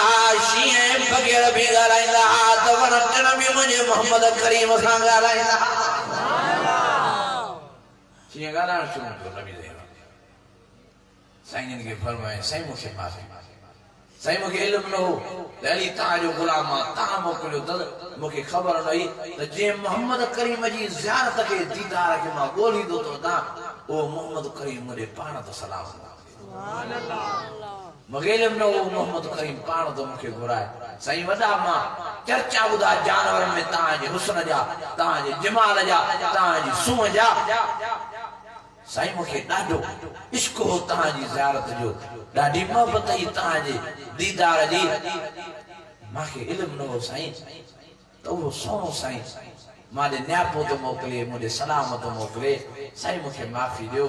शींहं बग़ैर भी ॻाल्हाईंदा त वन टिण भी मुंहिंजे मोहम्मद करीम सां ॻाल्हाईंदा शींहं ॻाल्हाइण शुरू कयो नबी साईं खे फरमाए साईं मूंखे माफ़ी साईं मूंखे इल्मु न हो अली तव्हांजो गुलाम आहे तव्हां मोकिलियो त मूंखे ख़बर न हुई त जंहिं मोहम्मद करीम जी ज़ियारत खे दीदार खे मां ॻोल्हींदो थो वञा उहो मोहम्मद करीम मुंहिंजे पाण त सलाम मूंखे इल्मु न हो मोहम्मद करीम पाण त मूंखे घुराए साईं वॾा मां चर्चा ॿुधा जानवरनि में तव्हांजे हुस्न जा तव्हांजे जमाल जा तव्हांजी सूंहं जा साईं मूंखे ॾाढो इश्क हो तव्हांजी ज़ियारत जो ॾाढी मोहबत हुई तव्हांजे दीदार जी मूंखे इल्मु न हो साईं त उहो सोनो साईं मां न्यापो थो मोकिले मुंहिंजे सलाम थो मोकिले साईं मूंखे माफ़ी ॾियो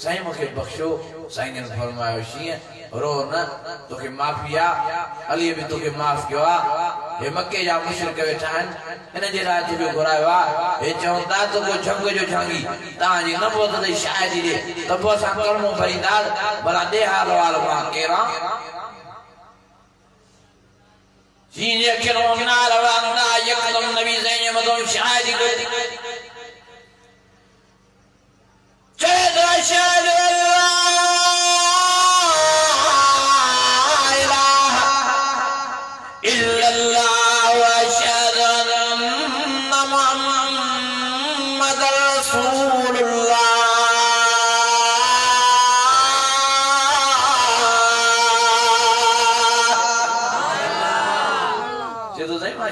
साईं मूंखे बख़्शो साईं ने फरमायो शींहं रो न तोखे माफ़ी आहे अलीअ बि तोखे माफ़ कयो आहे हे मके जा मुशरिक वेठा आहिनि हिन जे लाइ तोखे घुरायो आहे हे चवनि था त को झंग जो झंगी तव्हांजी नबूअत ते शायदि ॾे त पोइ असां कलमो भरींदा भला ॾे हाल वाल मां केरां शींहं जे अखियुनि मां नार वहंदा यकदम नबी साईं जे मथां शायदि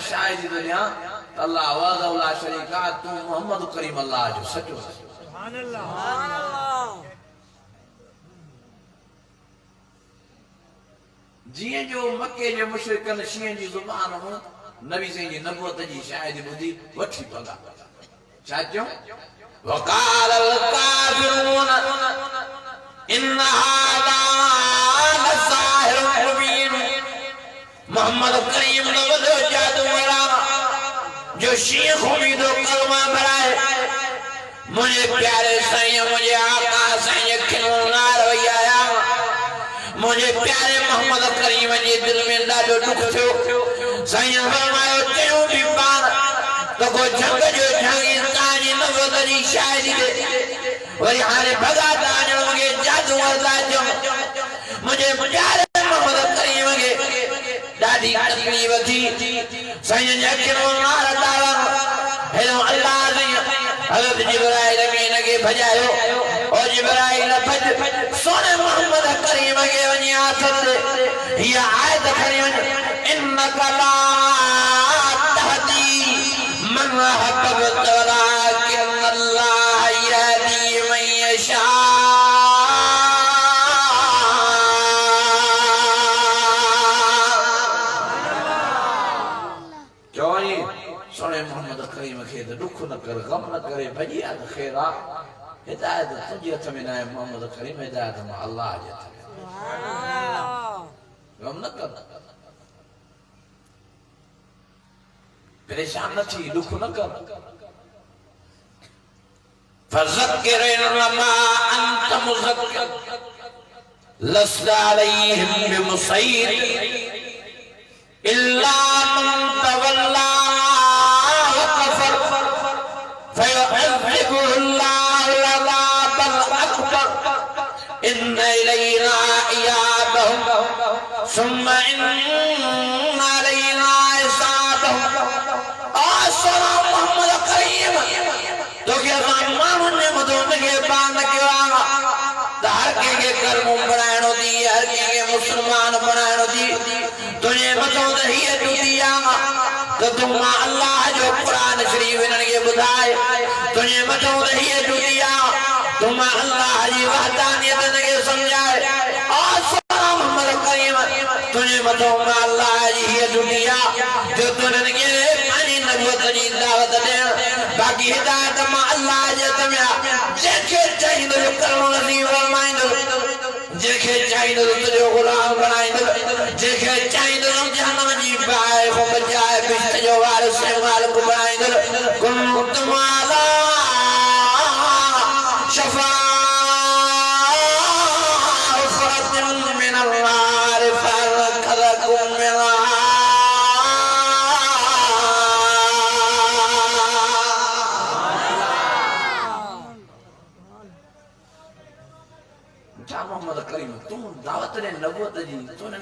शायदि दुनिया अल्लाह वहदहु ला शरीक ला तू मोहम्मद करीम अल्लाह जो सचो सुभान अल्लाह जीअं जो मके जे मुशरिकन शींहं जी ज़ुबान में नबी साईं जी नबूअत जी शायदि ॿुधी वठी पगा छा चयो वक़ाल الكافرون ان هذا لساحر مبين मोहम्मद करीम ने वो जादू वाला जो शेख उम्मीद कलमा भराए मुझे प्यारे साईं मुझे आका साईं खिलौनार वैया मुझे प्यारे मोहम्मद करीम जी दिल में ॾाढो दुख थियो साईं फरमायो चयो भी पार तो को जंग जो झंगी ताजी नवद जी शायदि दे वरी हाने भगा ताज मुझे जादू वाला जो मुझे प्यारे मोहम्मद करीम के दादी तकलीफ थी साईं जे अखियुनि मां नार तारा हेलो अल्लाह ने हज़रत जिब्राइल अमीन खे भॼायो ओ जिब्राइल भॼ सोने मोहम्मद करीम खे वञी हथ ते हीअ आयत खणी वञ इन्नक ला तहदी मन अहबब्त वलाकिन अल्लाह यहदी मन यशा मोहम्मद करीम खे दुख न कर गम न करे भॼी आ त ख़ैर आ हिदायत तुंहिंजे हथ में न आहे मोहम्मद करीम हिदायत मां अल्लाह जे हथ में गम न कर परेशान न थी दुख न कर फज़क्किर इन्नमा अंत मुज़क्किर लस्ता अलैहिम बिमुसैर इल्ला मन तवल्ला فيعذبه الله العذاب الأكبر إن إلينا إيابهم ثم إن علينا حسابهم السلام محمد كريم تو کیا زمان نے مدون کے بان کے واغا ہر کے کرم بنائنو دی ہر کے مسلمان بنائنو دی تجھے مدون ہی دیا تو تم اللہ جو قرآن شریف نے بدائے تجھے مدون ہی دیا تم اللہ کی وحدانیت نے سمجھائے السلام محمد کریم تجھے مدون اللہ ہی دیا جو تجھے پانی نبوت کی دعوت دے बाकी हिदायत मां अल्लाह जे तमिया जेके चाहिदो जो करणो नसीब फरमाइंदो जेके चाहिदो तुझो गुलाम बनाइंदो जेके चाहिदो जहन्नम जी बाहि को बचाए बिश्त जो वारिस से मालिक बनाइंदो कुंतुम अला शफा من النار فأنقذكم منها मोहम्मद करीम तुम दावत ने नबूवत जी तो ने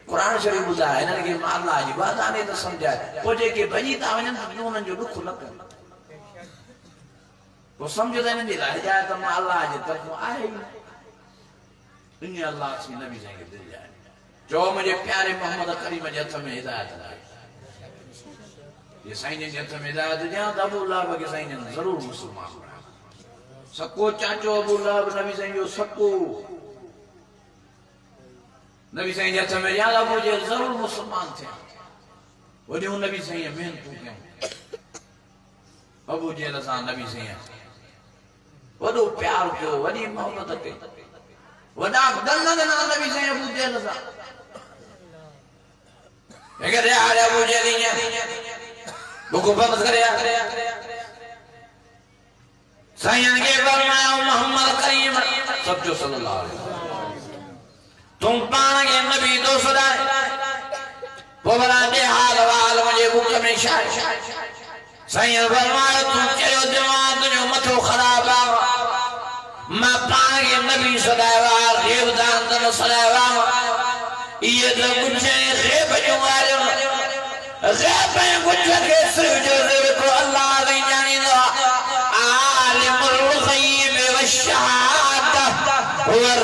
कुरान शरीफ बुधाए ने अल्लाह जी बात आने तो समझाए पोजे के भजी ता वजन तो उन जो दुख न कर वो समझो ने दी हिदायत मां अल्लाह जी तरफ आए दुनिया अल्लाह से नबी से दिल जाए जो मुझे प्यारे मोहम्मद करीम जे हथ में हिदायत है ये साईं जे हथ में हिदायत दिया तो अबू लहब के साईं ने जरूर मुसलमान बना सको चाचो अबू लहब नबी साईं जो सको नबी साईं जे हथ में या अबू जे जरूर मुसलमान थे वडी नबी साईं मेहनत कयो अबू जे सा नबी साईं वडो प्यार कयो वडी मोहब्बत कई वडा गन गन नबी साईं अबू जेल सा अगर यार अबू जेल ने बुक बंद करया साईं के फरमाया मोहम्मद करीम सब जो सल्लल्लाहु अलैहि वसल्लम तुम पान के नबी दो सदा वो बड़ा दे हाल वाल मुझे बुक में शाय साईं फरमाया तुम चयो दिमाग जो मथो खराब आ मां पान के नबी सदावा देवदान तन सदावा ये तो कुछ गैब जो वाले गैब में कुछ के सिर जो को अल्लाह ने जानी दो आलिमुल गैब व शहादा हुवर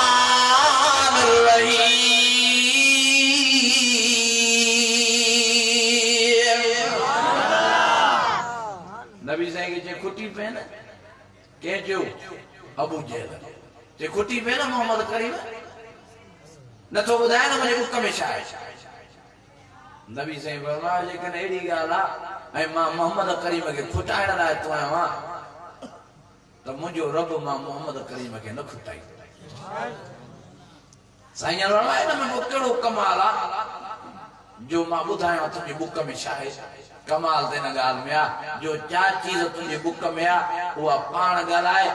रहमानुर रहीम नबी साईं के जे खुटी पे न के जो अबू जेल जे खुटी पे न मोहम्मद करीम न तो बुधाए न मुझे बुक में शाय नबी साईं फरमाया लेकिन एड़ी गाला ऐ मां मोहम्मद करीम के खुटाइण लाए तो आया तो मुझो रब मां मोहम्मद करीम के न खुटाई साईं फरमाया न मैं केड़ो कमाल आ जो मां बुधाया तुझे बुक में शाय कमाल ते न गाल में आ जो चार चीज तुझे बुक में आ वो पाण गलाए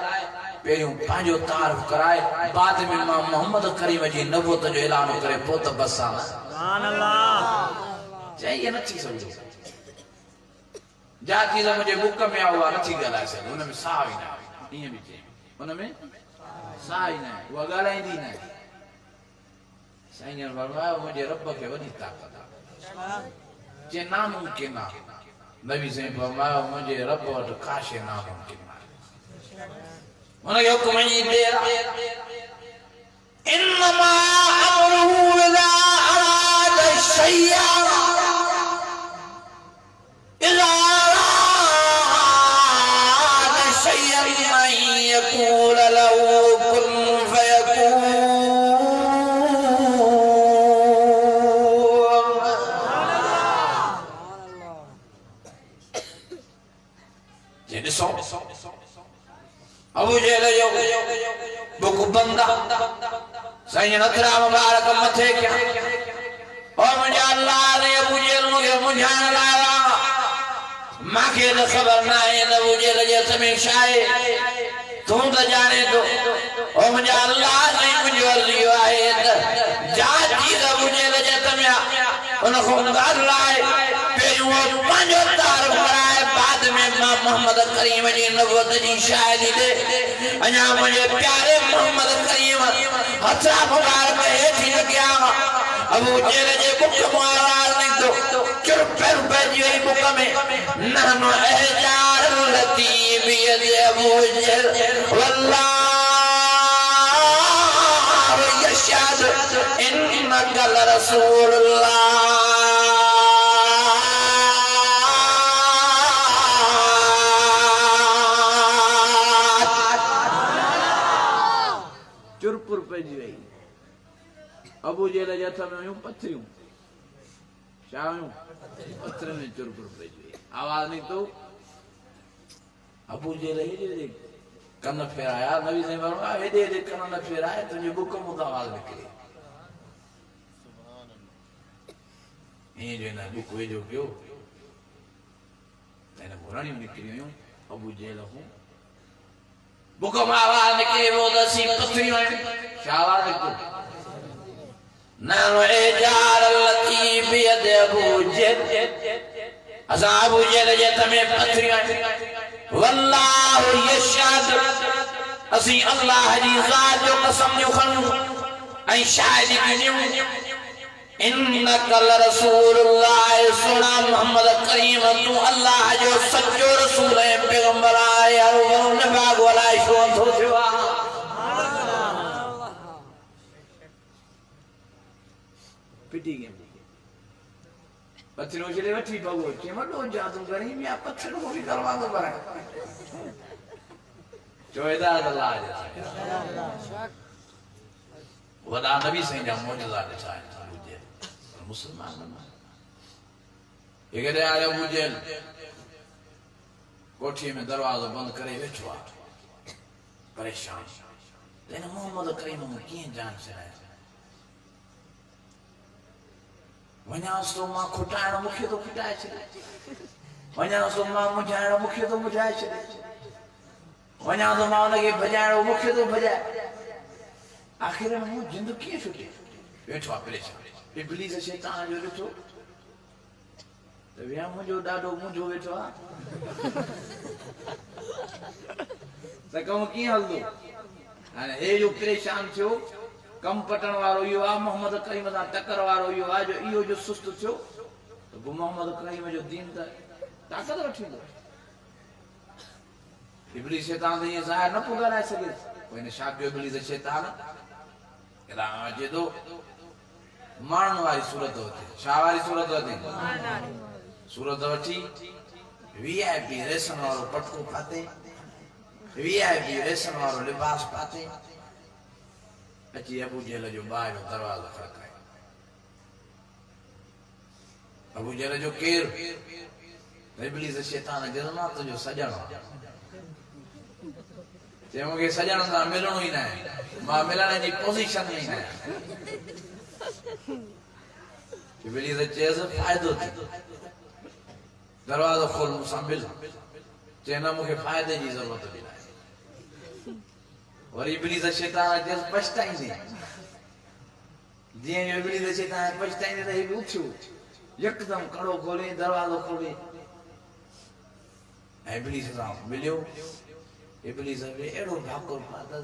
पेरियों पांजो तारीफ कराए बाद में मां मोहम्मद करीम जी नबूवत जो ऐलान करे पोत बसा सुभान अल्लाह चाहिए नथी समझो जा चीज मुझे बुक में आवा नथी गलाए से उन में साह ही ना ये भी चाहिए उन में साह ही ना वो गलाईंदी ना साईं ने फरमाया मुझे रब के वडी ताकत है जे नामुमकिन ना नबी साईं फरमाया मुझे रब वट काशे नामुमकिन उनके हुक्म ही तेरा इन्नमा अमरुहु इज़ा अराद शय्यन इज़ा अराद शय्यन अन यक़ूल लहु कुन फयकून जे ॾिसो अबू जेल जो बुक बंदा साईं नथरा मुबारक मथे क्या ओ मुझे अल्लाह ने अबू जेल मुझे मुझान लाया माखे न खबर ना है अबू जेल जे समय शाय तू तो जाने तो ओ मुझे अल्लाह ने मुझे अर्जी है जा चीज अबू जेल जे तमिया उन को गाल लाए पे वो पंजो तार कराए बाद में मां मोहम्मद करीम जी नबूवत जी शायदी दे अना मुझे प्यारे मोहम्मद करीम हथा मुबारक हेठी लग्या अबू जेल जे बुक मुआरार ने तो चुप पे जी बुक में नहनु एजार लतीब ये अबू जेल वल्लाह यशहद इन्नका रसूलुल्लाह अबू जेल जे हथ में यूं पथरियूं शाम पत्थर में चुरपुर पे आवाज नहीं तो अबू जे रहे कन फेराया नबी से फरमाया हेडे हेडे कन न फेराए तुझे बुक मुद आवाज निकली ये जो ना बुक वे जो क्यों मैंने बुरानी निकली हूं अबू जेल हूं बुक में आवाज निकली वो दसी पत्थरी में शाबाश निकली नाम एजार लती बियद अबू जेल असा अबू जेल जे तमे पत्थरी वल्लाहु यशहद असी अल्लाह जी ज़ात जो कसम जो खणू ऐं शाहिदी कयूं इन्नका रसूलुल्लाह सुना मोहम्मद करीम तू अल्लाह जो सच्चो रसूल है पैगंबर आहे यार ने बाग वाला शो थो थियो पिटी गए पत्थरों से वठी भगो के मडो जादू करी मैं पत्थर को भी करवा दो पर जोएदा अल्लाह वदा नबी से जा मौजूदा दिखा है मुसलमान ये कहते आया अबू जेल कोठी में दरवाजा बंद करे बैठो आ परेशान लेकिन मोहम्मद करीम में की जान से है वनास तो मां खुटाण मुखे तो खुटाए छे वनास तो मां मुझाण मुखे तो मुझाए छे वनास तो मां लगे भजाण मुखे तो भजाए आखिर में वो जिंदगी की छुटी बैठो परेशान इब्लीस शैतान जो ॾिठो त विया मुंहिंजो ॾाढो मुंहिंजो वेठो आहे त कमु कीअं हलंदो हाणे हे जो परेशान थियो कमु पटण वारो इहो आहे मोहम्मद करीम सां टकर वारो इहो आहे जो इहो जो सुस्त थियो त मोहम्मद करीम जो दीन त ताक़त वठींदो इब्लीस शैतान त ईअं ज़ाहिर न पियो कराए सघे पोइ हिन छा कयो इब्लीस शैतान अचे थो माण्हुनि वारी सूरत वठी छा वारी सूरत वठी सूरत वठी वीआईपी रेशम वारो पटको पाते वीआईपी रेशम वारो लिबास पाते अची अबू जेल जो ॿाहिरि जो दरवाज़ो खड़काए अबू जेल जो केरु इब्लीस शैतान जज़मा तुंहिंजो सॼणो चए मूंखे सॼण सां मिलणो ई न आहे मां मिलण जी पोज़ीशन में ई न आहियां इब्लीस चेस फायदो थी दरवाज़ो खोल मुसां मिल चए न मूंखे फ़ाइदे जी ज़रूरत बि न वरी इब्लीस शैतान चेस पछताईंदी जीअं जो इब्लीस शैतान पछताईंदी त हे बि उथियो यकदम कड़ो खोले दरवाज़ो खोले ऐं इब्लीस सां मिलियो इब्लीस बि अहिड़ो भाकुर पातो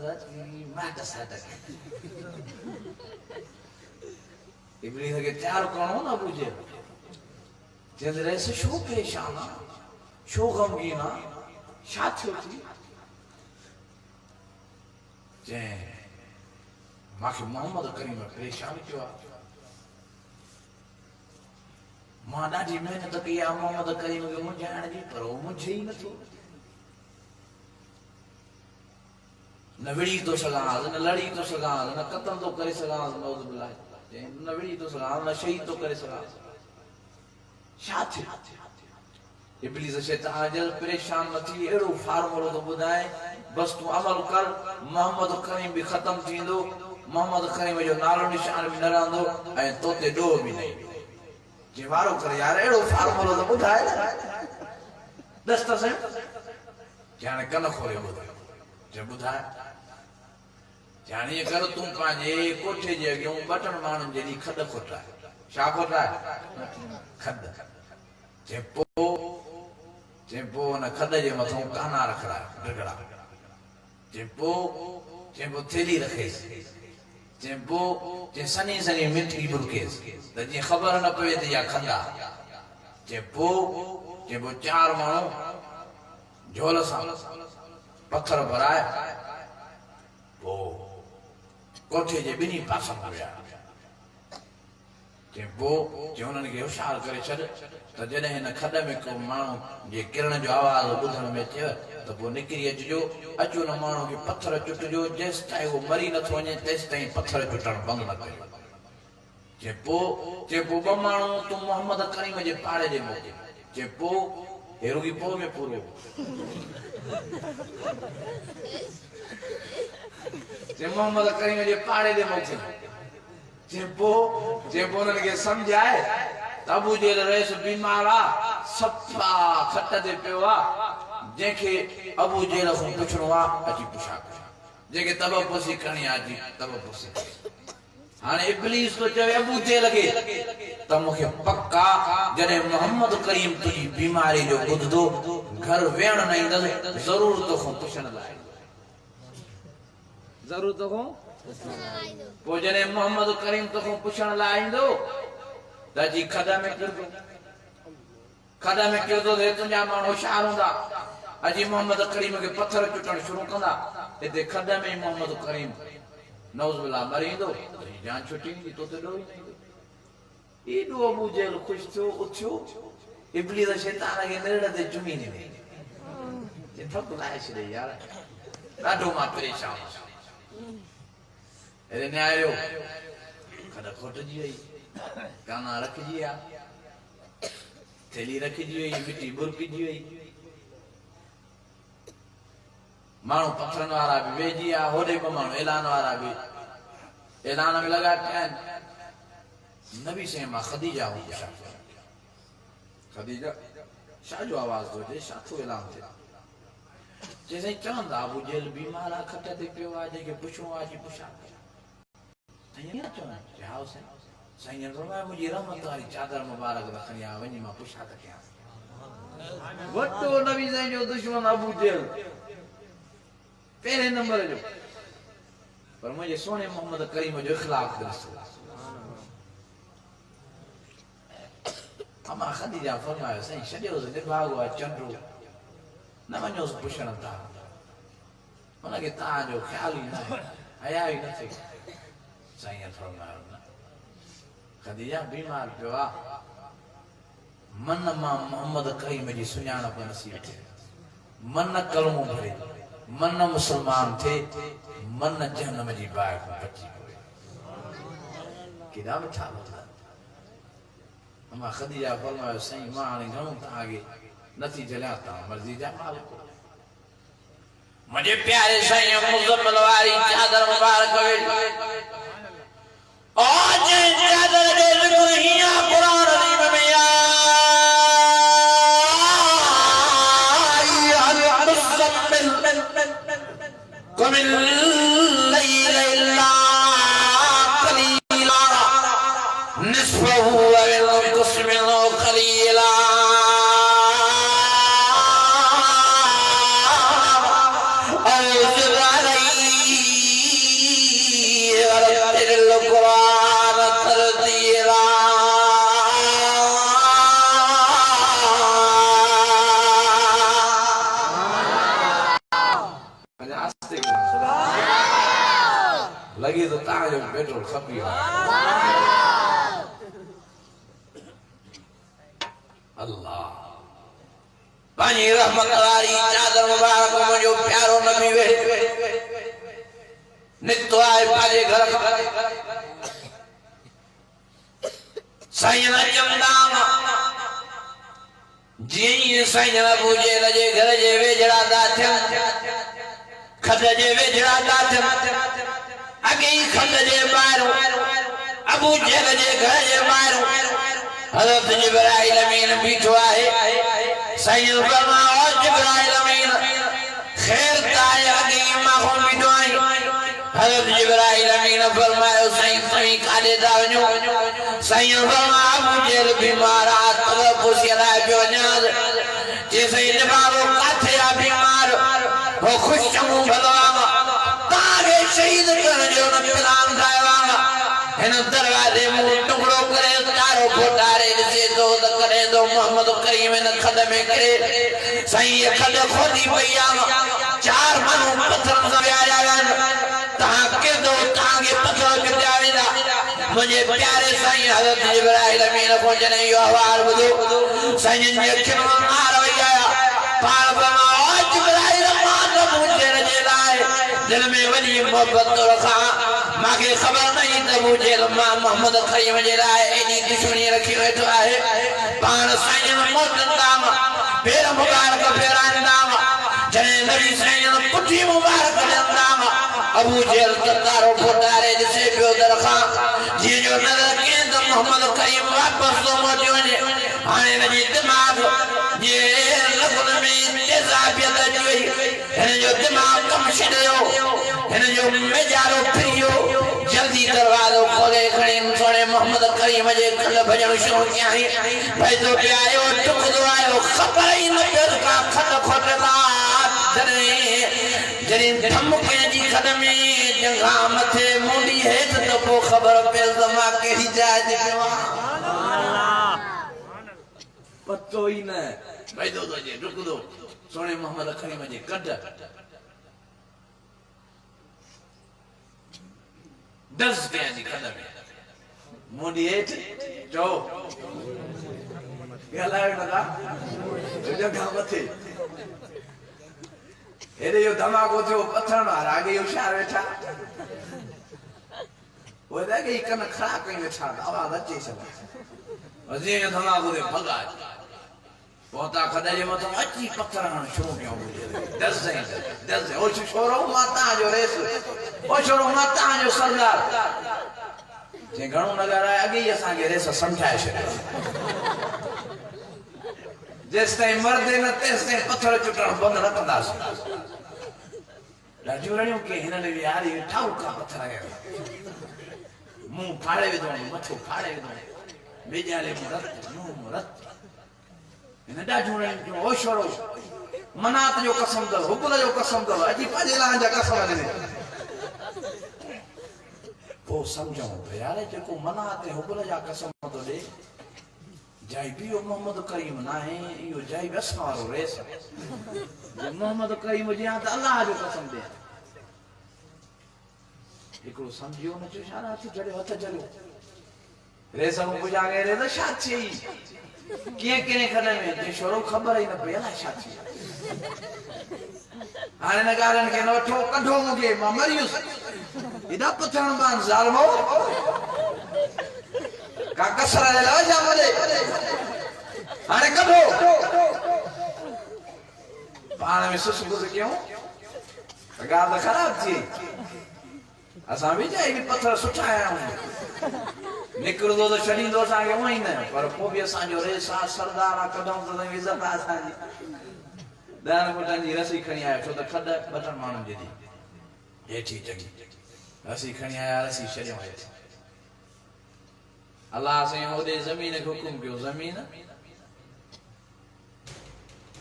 माट साट इब्लीस के तैयार करणो न बुझे चंद रहे शो परेशान शो गमगीन छा थियो थी जे माखे मोहम्मद करीम परेशान कियो मां ॾाढी मेहनत कई आहे मोहम्मद करीम खे मुंझाइण जी पर उहो मुंझे ई नथो न विड़ी तो सघां न लड़ी तो सघां न क़त्ल तो करे सघां नऊज़ बिल्लाह न विड़ी तो सघां न शहीद तो करे सघां छा थियो इब्लीस शैतान जल परेशान न थी अहिड़ो फार्मूलो तो ॿुधाए बस तूं अमल कर मोहम्मद करीम भी ख़त्म थींदो मोहम्मद करीम जो नालो निशान भी न रहंदो ऐं तोते ॾोह भी न ईंदो जे वारो करे यार अहिड़ो फार्मूलो तो ॿुधाए दस्त से हाणे कन खोले ॿुधाए जे ॿुधाए जाने कर तू पांजे कोठे जे अॻियां बटन माण्हुनि जहिड़ी खॾ खोटाए छा खोटाए खॾ जे पोइ हुन खॾ जे मथां काना रखराए ढगड़ा जे पोइ थेली रखेसि जे पोइ सनी सनी मिठी बुरकेसि त जीअं ख़बर न पवे त इहा खॾ आहे जे पोइ चार माण्हू झोल सां पत्थर भराए पोइ कोठे जे ॿिन्ही पासनि विया पोइ उन्हनि खे होशियार करे छॾ त जॾहिं हिन खॾ में को माण्हू जे किरण जो आवाज़ ॿुधण में अचेव त पोइ निकिरी अचिजो अचो हुन माण्हू खे पत्थर चुटिजो जेसि ताईं उहो मरी नथो वञे तेसि ताईं पत्थर चुटणु बंदि न कयो चेपो बमाणो तू मोहम्मद करीम जे पाड़े जे मोके चेपो हेरो की पो में पूरो जे मोहम्मद करीम जे पाड़े जे मोके चेपो उनन के समझाए अबू जेल रईस बीमारा सफा खट दे पियो जेके अबू जेल को पुछणो अची पुछा जेके तबपुसी करणी आजी तबपुसी हाने इब्लीस तो चवे अबू जेल के त मुखे पक्का जने मोहम्मद करीम तुजी बीमारी जो बुधदो घर वेण न इंदस जरूर तो को पुछण लाए जरूर तो को पो जने मोहम्मद करीम तो को पुछण लाए इंदो ताजी खदा में किरदो दे तुंजा मानो होशियार हुंदा अजी मोहम्मद करीम के पत्थर चुटण शुरू कंदा इते खदा में मोहम्मद करीम नौजुबिल्लाह मरींदो जान छुटी तो ते डो ई दो अबू जेल खुश थियो उठ्यो इब्लीस शैतान के नेड़ ते जुमी ने ये ठक लाए छे यार ॾाढो मां परेशान एरे ने आयो खदा खोटजी वई काना रखजी आ थैली रखजी वई मिट्टी बुरकीजी वई मानो पत्थरन वाला भी वेजी आ होडे को मानो ऐलान वाला भी ऐलान में लगा के नबी से मां खदीजा हो खदीजा शाह जो आवाज दो दे साथो ऐलान थे जैसे चंद अबू जेल बीमारा खटे ते पियो आ जे के पुछो आज पुछा तैयार चोन जाओ से साईं फरमाया मुझे रहमत वाली चादर मुबारक रखनी आ वनी मां पुछा त क्या वटो नबी साईं जो दुश्मन अबू जेल पहले नंबर जो पर मुझे सोने मोहम्मद करीम जो इखलाक दस अमा खदीजा फरमाया साईं छडियो से भागो चंद्रो न वञो पुछण था उनके ता जो ख्याल ही न आया ही न थे साईं फरमाया खदीजा बीमार पियो आ मन मां मोहम्मद करीम जी सुञाणप नसीब थे मन कलमो भरे मन मुसलमान थे मन जहन्नम जी बाहि को बची पए केॾा मिठा लफ़्ज़ अमा खदीजा फरमायो साईं मां हाणे घणो तव्हांखे नथी झलियां तव्हां मर्ज़ी जा मालिक मुंहिंजे प्यारे साईं मुज़म्मिल वारी चादर मुबारक वेठी आज चादर दे ज़िक्र हिया कुरान अज़ीम में या قم الليل إلا قليلا نصفه وانقص منه قليلا أو زد عليه ورتل القرآن ترتيلا लगी तो ताजो पेट्रोल खपी अल्लाह पानी रहमत वाली चादर मुबारक मुझो प्यारो नबी वे नितो आए पाजे घर साईं जमदाम जी साईं अबू जेल जे घर जे वेजड़ा दा थियन खद जे वेजड़ा दा थियन अगे खद जे बारो अबू जेल जे घर जे बारो हज़रत जिब्राइल अमीन बीठो आहे साईं फरमायो जिब्राइल अमीन खैर ताए अगे मां को बीठो आहे हज़रत जिब्राइल अमीन फरमायो साईं तवी काले दा वञो साईं फरमायो अबू जेल बीमार आ तब पुछला पियो न्याज जे साईं जवाबो काथे आ बीमार हो खुश चमू भलवा तागे शहीद कर जो न प्लान खावा इन दरवाजे मुंह टुकड़ो करे चारो फोटारे से दो करे दो मोहम्मद करीम न खद में करे सही खद खोदी भैया चार मनु पत्थर से आया ता के दो तागे पत्थर के जावेदा मुझे प्यारे साईं हज़रत जिब्राइल अमीन को जने यो हवाल बुदो साईं ने अखियों मार भैया पार बना जिब्राइल मां तो मुझे रजे लाए दिल में वली मोहब्बत रखा मांखे खबर नहीं त अबू जहल मां मोहम्मद करीम जे लाइ एडी दुश्मनी रखी वेठो आहे पाण साईं मोटंदा पेर मुबारक फेराईंदा जॾहिं नबी साईं पुठी मुबारक ॾींदा अबू जहल ततारो फोटारे ॾिसे पियो दरखां जीअं जो नज़र कयईं त मोहम्मद करीम वापसि थो मोटी वञे हाणे हिनजी दिमाग़ जे लॻुनि में तेज़ाबियत अची वई हिन जो दिमाग़ कमु छॾियो हिन जो मेजारो फिरी वियो जल्दी दरवाज़ो खोले खणी सोणे मोहम्मद करीम जे कल भॼण शुरू कयई पैसो पे आयो टुकंदो आयो ख़बर ई न पियो का खट खोटंदा जॾहिं धम कयजी खॾ में जंघा मथे मुंडी हेठि त पोइ ख़बर पियल त मां कहिड़ी जाइ ते पियो आहियां पतो ई न पैदो थो अचे डुकंदो सोणे मोहम्मद करीम जे कढ दस कयजी खॾ में मुंडी हेठि चओ ॻाल्हायो नथा जंघा मथे हेॾे जो धमाको थियो पत्थर वारा अॻे होशियार वेठा वो कि कन खड़ा कहीं वेठा आवाज़ अचे छॾी जीअं धमाको थियो भॻा पहुता खॾे जे मथां अची पत्थर हणण शुरू कयूं दस ओ छोरो मां तव्हांजो रेस ओ छोरो मां तव्हांजो सरदार जे घणो न ॻाल्हाए अॻे ई असांखे रेस सम्झाए छॾियो जेसिताईं मरदे न तेसिताईं पत्थर चुटण बंदि न कंदासीं ॾाढियूं रड़ियूं के हिननि विहारी ठाउका पत्थर मुंहुं फाड़े विधो मथो फाड़े विधो बेजारे मुंहुं रत हिन ॾाढियूं रड़ियूं ओ छोरो मनात जो कसम अथव हुबल जो कसम अथव अॼु पंहिंजे लाइ जा कसम ॾिने पोइ सम्झूं त यार जेको मनात ऐं हुबल जा कसम थो ॾे जाई भी मोहम्मद करीम ना है यो जाई बस मारो रेस जे मोहम्मद करीम जे हाथ अल्लाह जो कसम दे एकड़ो समझियो न जो सारा हथ जड़े हथ जड़ो रेस को बुझा गए रे तो साची के खड़े में जे छोरो खबर ही न पे ना साची हाने न कारण के नो ठो कढो मुके मां मरियुस इदा पथरण बान जालमो का कसरा ले ला जा मरे हाने कढो पाण में सुसुस क्यों गाल खराब थी असा भी जाई भी पत्थर सुठा आया निकरदो तो छडींदो सागे वही न पर पो भी असा जो रेसा सरदार कदम तो इज्जत आसा जी दान कोटन जी रसी खणी आया छो त खड बटन मानन जी हेठी चंगी रसी खणी आया रसी छडियो है अल्लाह से ओदे जमीन को हुकुम कियो जमीन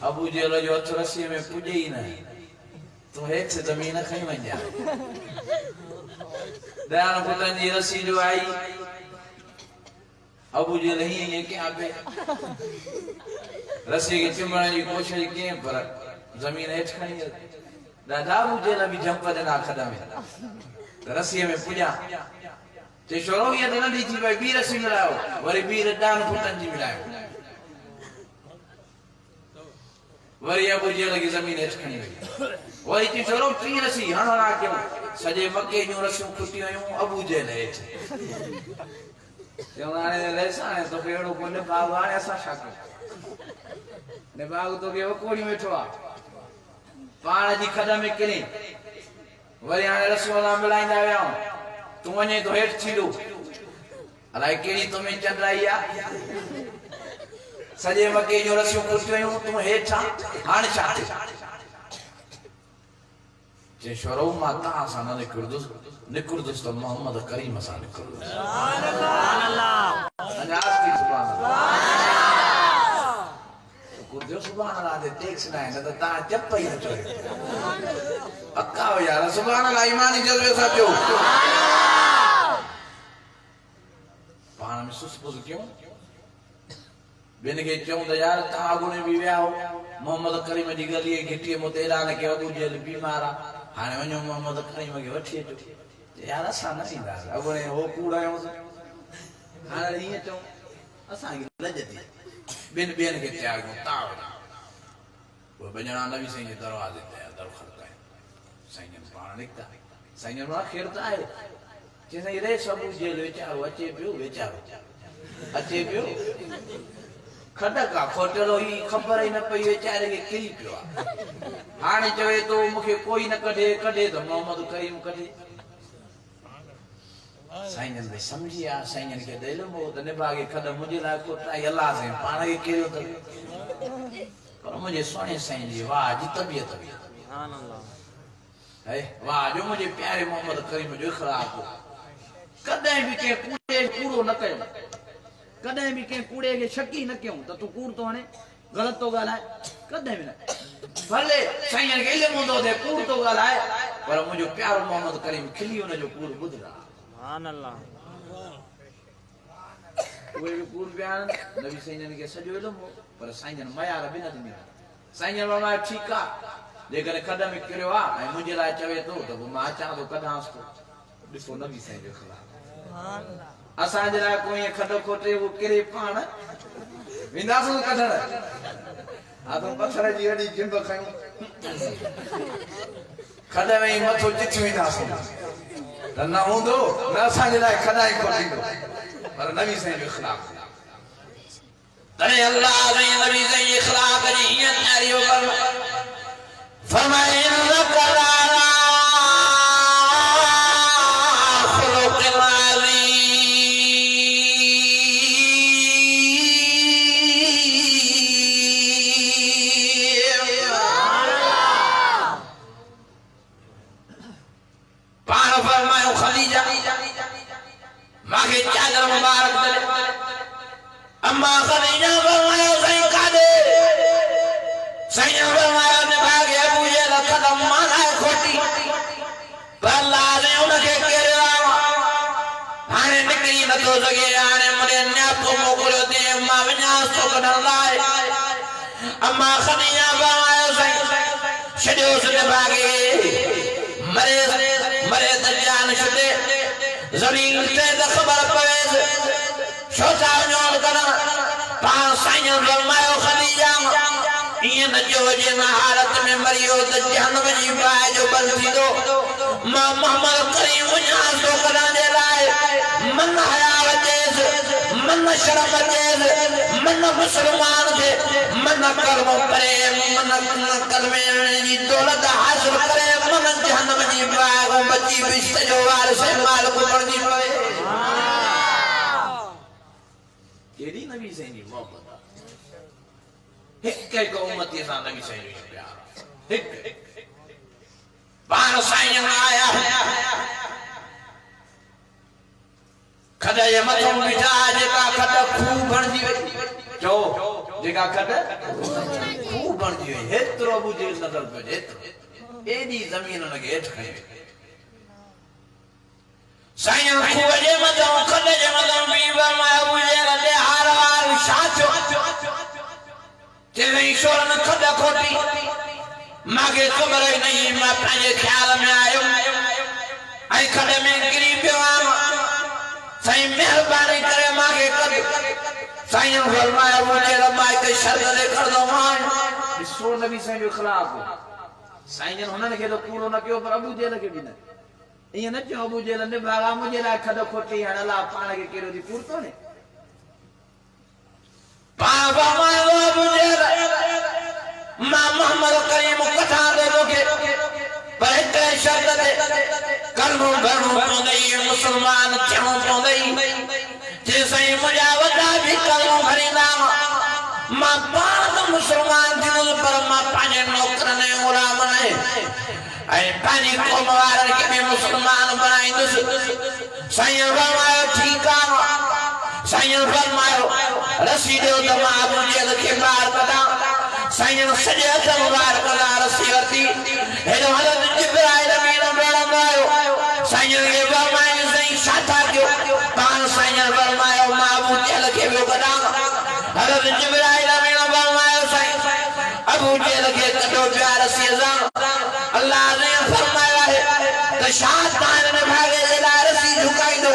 अबू जहल जो हथ रसी में पुजे ही न तो हेठ जमीन खई वञा दान कोटन जी रसी जो आई अबू जहल ही ये के आबे रसी के चिमण जी कोशिश की पर जमीन हेठ खणी दादा अबू जहल भी जंप देना खड़ा में रसी में पुजा ते छोरो ये न दी थी भाई बीर रसी मिलायो वरी बीर दान पुटन जी मिलायो वरी अबू जहल की जमीन हेठ खणी वरी ते छोरो टी रसी हणा के सजे मक्के जो रसियूं खुटी आयूं अबू जहल हेठ ते हाणे लेसा तो केड़ो कोने बाग हाणे असा छा ने बाग तो के कोड़ी वेठो आ पाण जी खड में किने वरी हाणे रसोला मिलाइंदा विया तू वने तो हेठ थींदो अलाए केड़ी तुम्हें चंद्राई आ सजे मके जो रसियूं खुटियूं तू हेठा हाणे छा जे छोरो माता सा न निकुरदुस तो मोहम्मद करीम सा निकुरदुस सुभान अल्लाह सुभान अल्लाह कुर्जो सुभान अल्लाह दे टेक्स ना है तो ता जप ही न चोए पक्का हो यार सुभान अल्लाह ईमानी जलवे साचो पाण में सुसपुस क्यों बिन के चऊं त यार ता गुणे भी विया हो मोहम्मद करीम जी गली घिटी मो तेरा ने के अबू जहल बीमार आ हाने वणो मोहम्मद करीम के वठी अचो यार असा न थींदा अगुणे हो कूड़ा हाणे ये चऊं असा की लजती बिन के त्यागो ताव वो बजना नबी सिंह के दरवाजे ते दर खड़काए साईं पाण निकता साईं ना खैरता है चई रे सब जेल वेचारो अचे पियो वेचारो अचे पियो खडका खोटलो ही खबर ही न पई वेचारे के किरी पियो हाणे चवे तो मुखे कोई न कढे कढे तो मोहम्मद करीम कढे साईं ने समझिया साईं के दिल मो त निभागे खड मुझे ला कोटा अल्लाह से पाण के केरो त पर मुझे सोने साईं जी वाह जी तबीयत सुभान अल्लाह है वाह जो मुझे प्यारे मोहम्मद करीम जो इखलाक कदे भी के कूड़े कूड़ो न कयो कदे भी के कूड़े के शकी न क्यों त तू कूड़ तो हणे गलत तो गालाए कदे भी न भले साईं के इल्म होंदो दे कूड़ तो गालाए पर मुझे प्यारो मोहम्मद करीम खिली उन जो कूड़ बुधरा सुभान अल्लाह वे कूड़ बयान नबी साईं के सजो इल्म पर साईं मयार बिन दी साईं मां ठीक आ जेकर खड में किरियो आ ऐं मुझे लाइ चवे तो त मां अचां तो कढांस तो ॾिसो नबी साईं जो ख़िलाफ़ असां जे लाइ कोई खड खोटे वो किरे पाण विंदासूं कढण आ तो पत्थर जी वॾी जिंब खयूं खड में ई मथो चिथी विंदासूं त न हूंदो न असां जे लाइ खडाई खोटींदो पर नबी साईं जो ख़िलाफ़ तॾहिं अल्लाह साईं नबी साईं जे ख़िलाफ़ जी हीअं तयारियो कर फरमाए मागे चादर मुबारक दे अम्मा खदीजा फरमाया सही कादे सही फरमाया ने भागे अबू जहल कदम मारा खोटी पर अल्लाह ने उनके केरवा हाने निकली न तो सके हाने मरे न्यापो मोकलो दे अम्मा विनाश तो कढण लाए अम्मा खदीजा फरमाया सही छडियो से भागे मरे मरे दजान छडे जमीन ते खबर पवे छोटा न्योल करण पान साईं फरमायो खदीजा ये न जो जे हालत में मरियो त जहन्नम जी बाय जो बल थींदो मां मोहम्मद करीम वञा तो करण जे लाइ मन हया वजेस मन शर्म वजेस मन मुसलमान थे मन कर्म करे मन कलमे जी दौलत हासिल करे मन जहन्नम जी बाय को बची बिस्त जो वार से माल को पड़नी पवे केड़ी नबी साईं जी मोहब्बत हिक एक उम्मती सां नबी साईं जो प्यार हिक पाण साईं आया खड जे मथो मिठा जेका खड खूब बणजी वई जो जेका खड खूब बणजी वई हेतरो बुझे नजर पे हेतरो एडी जमीन लगे हेठ खई साईं खूब जे मथो खड जे मथो बीबा मा बुझे ले हार हार साचो तेरे ईश्वर ने खड खोटी मागे खबर ही नहीं मैं अपने ख्याल में आयो आई खड में गिरी पियो साईं मेहरबानी करे मागे कर साईं फरमाया मुझे रब्बा के शर्त दे कर दो मान सो नबी साईं जो खिलाफ साईं हुनन के तो कूड़ो न कयो पर अबू जेल के भी न ये न जो अबू जेल ने भागा मुझे ला खड खोटी हण ला पाण के केरो दी पूरतो ने बाबा मारो मुझे मां मोहम्मद करीम कथा दे दोगे पर एक शब्द दे कलमो भरणो पवंदई मुसलमान थियणो पवंदई जे सही मुंहिंजा वॾा बि कलमो भरींदा मां पाण त मुसलमान थींदुसि पर मां पंहिंजे नौकरनि ऐं ग़ुलामनि ऐं पंहिंजी क़ौम वारनि खे बि मुसलमान बणाईंदुसि साईं फरमायो ठीकु आहे साईं फरमायो रसी ॾियो त मां अबू जहल खे ॿाहिरि कढां साईं सॼे हथ मुबारक सां रसी वरिती हेॾो हज़रत जिब्राइल अमीन वेड़ंदो आयो साईं खे फरमायो साईं छा था कयो पाण साईं फरमायो मां अबू जहल खे वियो कढां हज़रत जिब्राइल अमीन फरमायो साईं अबू जहल खे कढो पिया रसीअ सां अल्लाह ने फरमायो आहे त छा तव्हां हिन भागे जे लाइ रसी झुकाईंदो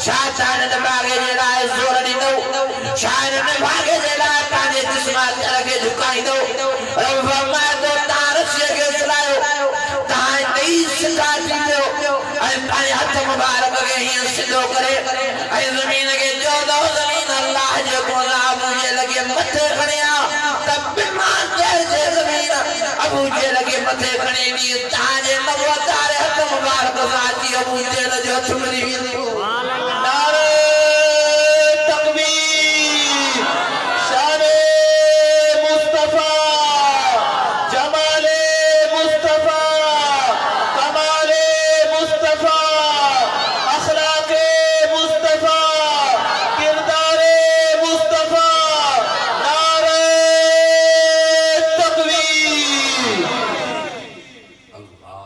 छा तव्हां हिन भागे जे लाइ ज़ोर ॾींदो छा हिन भागे जे लाइ पंहिंजे जिस्मात खे झुकाईंदो रब फरमाए थो तव्हां रसीअ खे उछलायो तव्हां ॾेई सिधा थी पियो ऐं पंहिंजे हथ मुबारक खे सीधो करे ऐं ज़मीन खे चयो त ज़मीन अल्लाह जेको अबू जहल खे मथे खणिया त बिना चइजे ज़मीन अबू जहल खे मथे खणी ॾी तव्हांजे नबूवत वारे हथ मुबारक सां अची अबू जहल जो हथ मिली वेंदो नारे तकबीर शाने मुस्तफा जमाले मुस्तफा कमाले मुस्तफा अखलाके मुस्तफा किरदारे मुस्तफा नारे तकबीर अल्लाह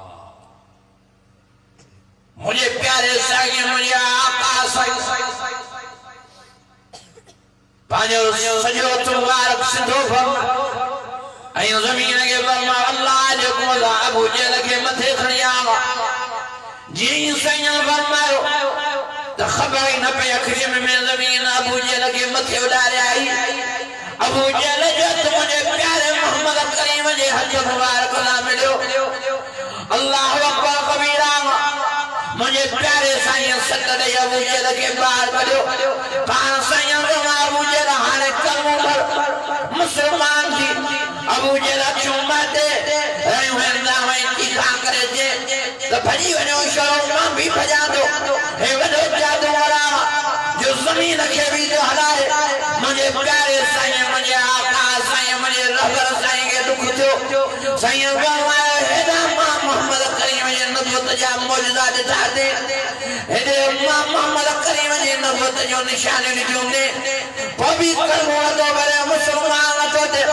मुझे प्यारे साईं मुझे आका साईं पांजो सजो मुबारक सिधो ऐं ज़मीन खे फरमा अल्लाह जेको अबू जहल खे मथे खणी आवा जीअं साईं फरमायो त ख़बर ई न पई अखियुनि में ज़मीन अबू जहल खे मथे उॾारे आई अबू जहल जो हथ मुंहिंजे प्यारे मोहम्मद करीम जे हथ मुबारक सां मिलियो अल्लाह अकबर कबीरा मुझे प्यारे साईं सत ॾेई अबू जहल खे ॿाहिरि कढियो पाण साईं अबू जहल हाणे कलमो भर मुस्लमान थी अबू जहल चुमाते रहियूं हलंदा वई तीखा करे जे त भॼी वञो शोर मां बि भॼां थो हे वॾो जादू वारा जो ज़मीन खे बि थो हलाए मुंहिंजे प्यारे साईं मुंहिंजे आका साईं मुंहिंजे रहबर साईं खे दुख थियो साईं फरमायो हेॾा मां मोहम्मद करीम जे नबूवत जा मौजूदा ॾिठा ते हेॾे मां मोहम्मद करीम जे नबूवत जो निशानियूं ॾिठियूं ने पोइ बि कलमो नथो भरे मुस्लमान नथो थिए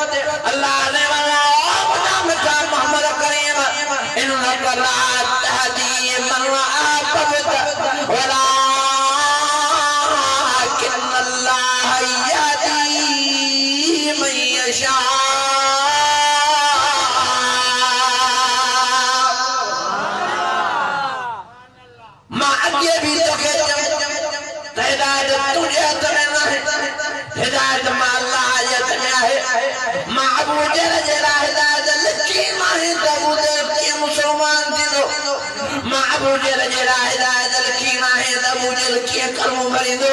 अल्लाह ने वञा मिठा मोहम्मद करीम इन्नक ला तहदी मन अहबब्त वलाकिन अल्लाह यहदी मन यशा हिदायत मां अल्लाह जे हथ में आहे मां अबू जहल जे लाइ हिदायत लिखी मां अबू जहल कीअं मुस्लमान थींदो मां अबू जहल जे लाइ हिदायत लिखी नाहे त अबू जहल कीअं कलमो भरींदो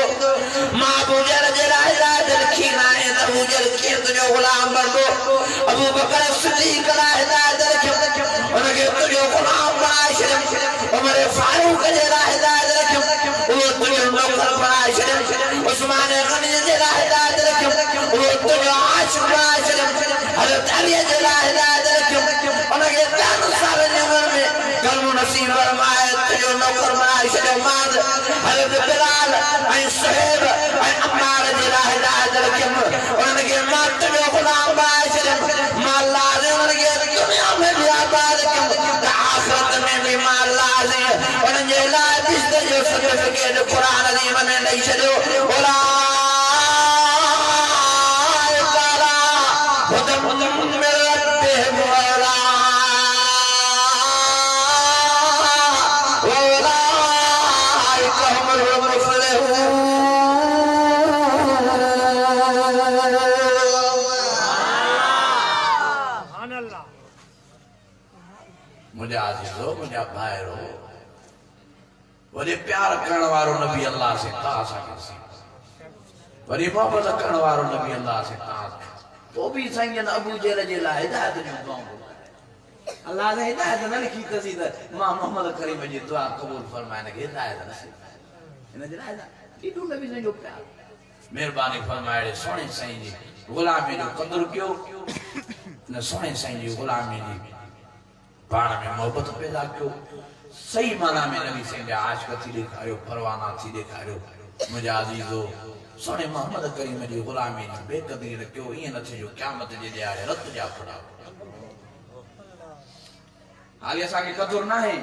मां अबू जहल जे लाइ हिदायत लिखी नाहे त अबू जहल कीअं तुंहिंजो ग़ुलाम बणंदो अबू बकर सिद्दीक़ लाइ हिदायत लिखियो उनखे तुंहिंजो ग़ुलाम बणाए छॾियो उमर फारूक जे लाइ हिदायत लिखियो उहो तुंहिंजो नौकर बणाए छॾियो उस्मान गनी जे लाइ हिदायत लिखियो उहो तुंहिंजो आशिक़ बणाए छॾियो हज़रत अली जे लाइ हिदायत लिखियो उनखे 10 साल जी उमिरि में कलमो नसीब फरमाए तुंहिंजो नौकर बणाए छॾियो मां हज़रत बिलाल ऐं सुहैब ऐं अम्मार जे लाइ हिदायत लिखियो उन्हनि खे मां तुंहिंजो ग़ुलाम बणाए छॾियो मां अल्लाह ने उन्हनि खे दुनिया में बि आबाद कयो त आख़िरत में बि मां अल्लाह ने उन्हनि जे लाइ बिश्त जो सर्टिफिकेट क़ुर अज़ीम में ॾेई छॾियो मुझे आज़ीज़ो मुझे भाइरो वरी प्यार करण वारो नबी अल्लाह से तव्हां सां वरी मोहब्बत करण वारो नबी अल्लाह से तव्हां तो भी साईं अबू जहल जे लाइ हिदायत ॾियूं अल्लाह ने हिदायत न लिखी अथसि त मां मोहम्मद करीम जी दुआ क़बूल फरमाए हिनखे हिदायत नसीब हिन जे लाइ एॾो नबी साईं जो प्यार महिरबानी फरमाए सोणे साईं जी ग़ुलामी जो क़दुरु कयो न सोणे साईं जी ग़ुलामी जी पाण में मोहब्बत पैदा कयो सही माना में नबी साईं जा आशिक़ थी ॾेखारियो परवाना थी ॾेखारियो मुंहिंजा अज़ीज़ो सोने मोहम्मद करीम जी ग़ुलामी जी बेक़दरी न कयो ईअं न थियो क़यामत जे ॾियारे रत जा फड़ा हाली असांखे क़दुरु न आहे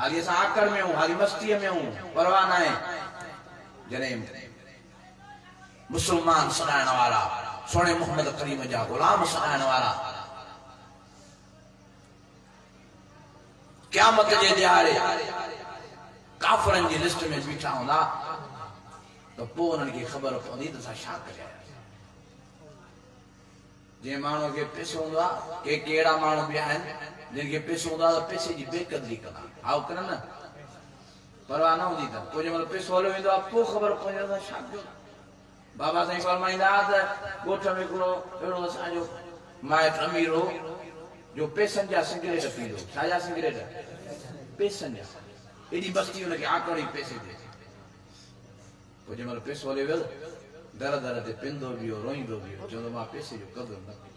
हाली असां आकड़ में आहियूं हाली मस्तीअ में आहियूं परवाह न आहे जॾहिं मुस्लमान सॾाइण वारा सोने मोहम्मद करीम जा ग़ुलाम सॾाइण वारा क़यामत जे ॾियारे काफ़िरनि जी लिस्ट में बीठा हूंदा तो पोइ उन्हनि खे ख़बर पवंदी त असां छा करिया जंहिं माण्हू खे पैसो हूंदो आहे के कहिड़ा माण्हू बि आहिनि जिन खे पैसो हूंदो आहे त पैसे जी बेक़दरी कंदा हाउ करनि न परवाह न हूंदी त पोइ जंहिंमहिल पैसो हलियो वेंदो आहे पोइ ख़बर पवंदी आहे छा कयो। बाबा साईं फरमाईंदा त ॻोठ में हिकिड़ो अहिड़ो असांजो माइट अमीर हो जो पैसनि जा सिगरेट पींदो। छा सिगरेट? पैसनि जा। एॾी मस्ती हुनखे आकड़ी पैसे ते। पोइ जंहिंमहिल पैसो हलियो वियो दर दर ते पिंदो बि हो रोईंदो बि हो चवंदो मां पैसे जो क़दुरु न कयो।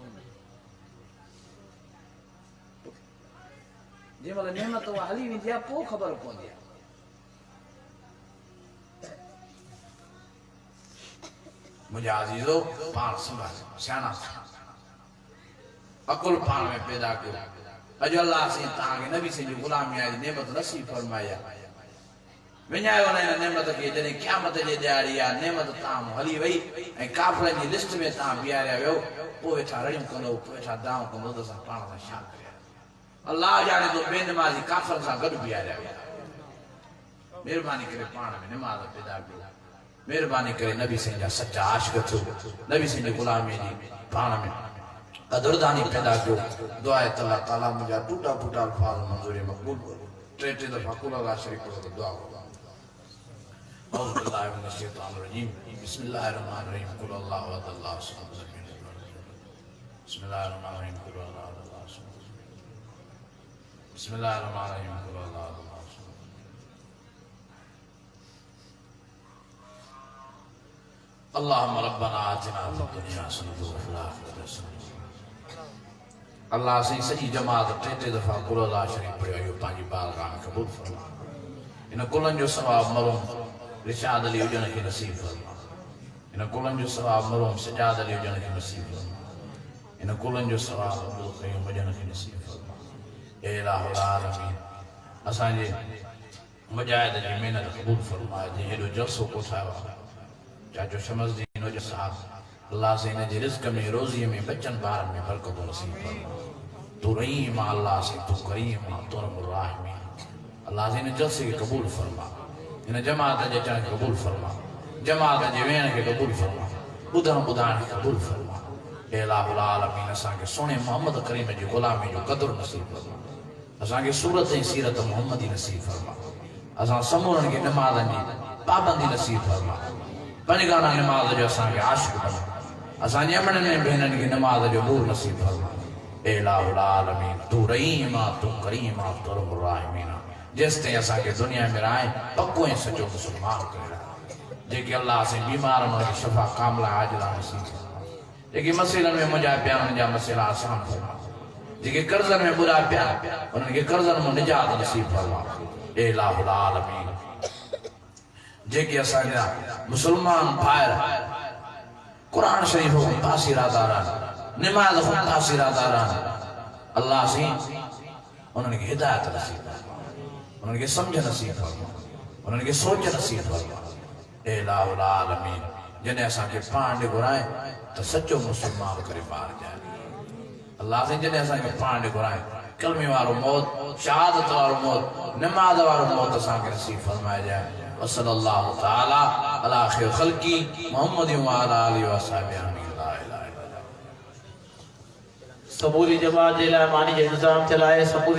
जंहिंमहिल नेमत उहा हली वेंदी आहे पोइ ख़बर पवंदी आहे। मुंहिंजा अज़ीज़ो पाण संभालियो सियाणा अकुल पाण में पैदा कयो। अॼु अलाह साईं तव्हांखे नबी साईं जी ग़ुलामी जी नेमत नसीब फरमाई आहे। विञायो न हिन नेमत खे जॾहिं क़यामत जी ॾियारी आहे नेमत तव्हां हली वई ऐं काफ़िरनि जी लिस्ट में तव्हां बीहारिया वियो पोइ वेठा रड़ियूं कंदो पोइ वेठा दाव कंदो त असां पाण सां छा करिया। अलाह ॼाणे थो बेनमाज़ी काफ़िरनि सां गॾु बीहारिया विया। महिरबानी करे पाण में निमाज़ पैदा कयो। महिरबानी करे नबी साईं जा सचा आशिक़ थियो। नबी साईं जी ग़ुलामी जी पाण में कदुरदानी पैदा कयो। दुआ आहे त अल्लाह ताला मुंहिंजा टूटा फूटा अल्फाज़ मंज़ूरी मक़बूल करो। टे दफ़ा कुल अल्लाह शरीफ़ पढ़ो त दुआ करो। أعوذ بالله من الشيطان الرجيم بسم الله الرحمن الرحيم قل الله أحد الله الصمد بسم الله الرحمن الرحيم قل الله أحد الله الصمد بسم الله الرحمن الرحيم قل الله أحد الله الصمد اللهم ربنا آتنا في الدنيا حسنة وفي الآخرة حسنة। अल्लाह साईं सॼी जमात टे दफ़ा कुल अल्लाह शरीफ़ पढ़ियो इहो पंहिंजी बारगाह में क़बूल फरमा। इन कुलनि जो सवाब मरूम रिशाद अली हुजण खे नसीब फरमा। इन कुलनि जो सवाब मरूम सजाद अली हुजण खे नसीब फरमा। इन कुलनि जो सवाब अब्दुल क़यूम हुजण खे नसीब फरमा। ए इलाहुल आलमीन असांजे मुजाहिद जी महिनत क़बूल फरमाए जंहिं हेॾो जलसो कोठायो आहे चाचो शमसदीन हुज साहब। अल्लाह से इन जे रिज़्क़ में रोज़ीअ में बचनि ॿारनि में बरकत नसीब फरमा। तू रहीम अल्लाह से तू करीम तू रहमुर राहिमीन। अल्लाह से इन जलसे खे क़बूल फरमा। इन जमात जे अचण खे क़बूल फरमा। जमात जे वेहण खे क़बूल फरमा। ॿुधण ॿुधाइण खे क़बूल फरमा। ए इलाहुल आलमीन असांखे सोने मोहम्मद करीम जी ग़ुलामी जो क़दुरु नसीब फरमा। असांखे सूरत ऐं सीरत मोहम्मदी नसीब फरमा। असां समूरनि खे नमाज़नि जी पाबंदी नसीब फरमा। पंजगाना नमाज़ जो असांखे आशिक़ बना। असांजे अमड़नि में भेनरुनि खे नमाज़ जो नूर नसीब फरमा। ए इलाहुल आलमीन तू रहीम तू करीम तू रहमुर राहिमीन। जेसि ताईं असांखे दुनिया में रहे पको ऐं सचो मुस्लमान करे। जेके अल्लाह से बीमार उन्हनि खे शफ़ा कामिला आजिला नसीब फरमा। जेके मसइलनि में मुंहिंजा पिया उन्हनि जा मसइला आसान फरमा। जेके कर्ज़नि में बुरा पिया उन्हनि खे कर्ज़नि मां निजात नसीब फरमा। ए इलाहुल आलमीन जेके असांजा मुस्लमान भाइर कुरान शरीफ खां तासीरादार आहिनि निमाज़ खां तासीरादार आहिनि अल्लाह साईं उन्हनि खे हिदायत नसीब फरमा। उन्हनि खे सम्झ नसीब फरमा। उन्हनि खे सोच नसीब फरमा। ए इलाहुल आलमीन जॾहिं असांखे पाण ॾे घुराए त सचो मुस्लमान करे ॿार ॼाए। अल्लाह साईं जॾहिं असांखे पाण ॾे घुराए कलमे वारो मौत शहादत वारो मौत नमाज़ वारो मौत असांखे नसीब फरमाए ॼाए। वसल्लल्लाहु तआला अला खैर खल्की मुहम्मद व अला आलिहि व असहाबिहि अजमईन। ला इलाहा इल्लल्लाह। समूरी जमात जे लाइ मानी जो इंतज़ाम थियल आहे। समूरी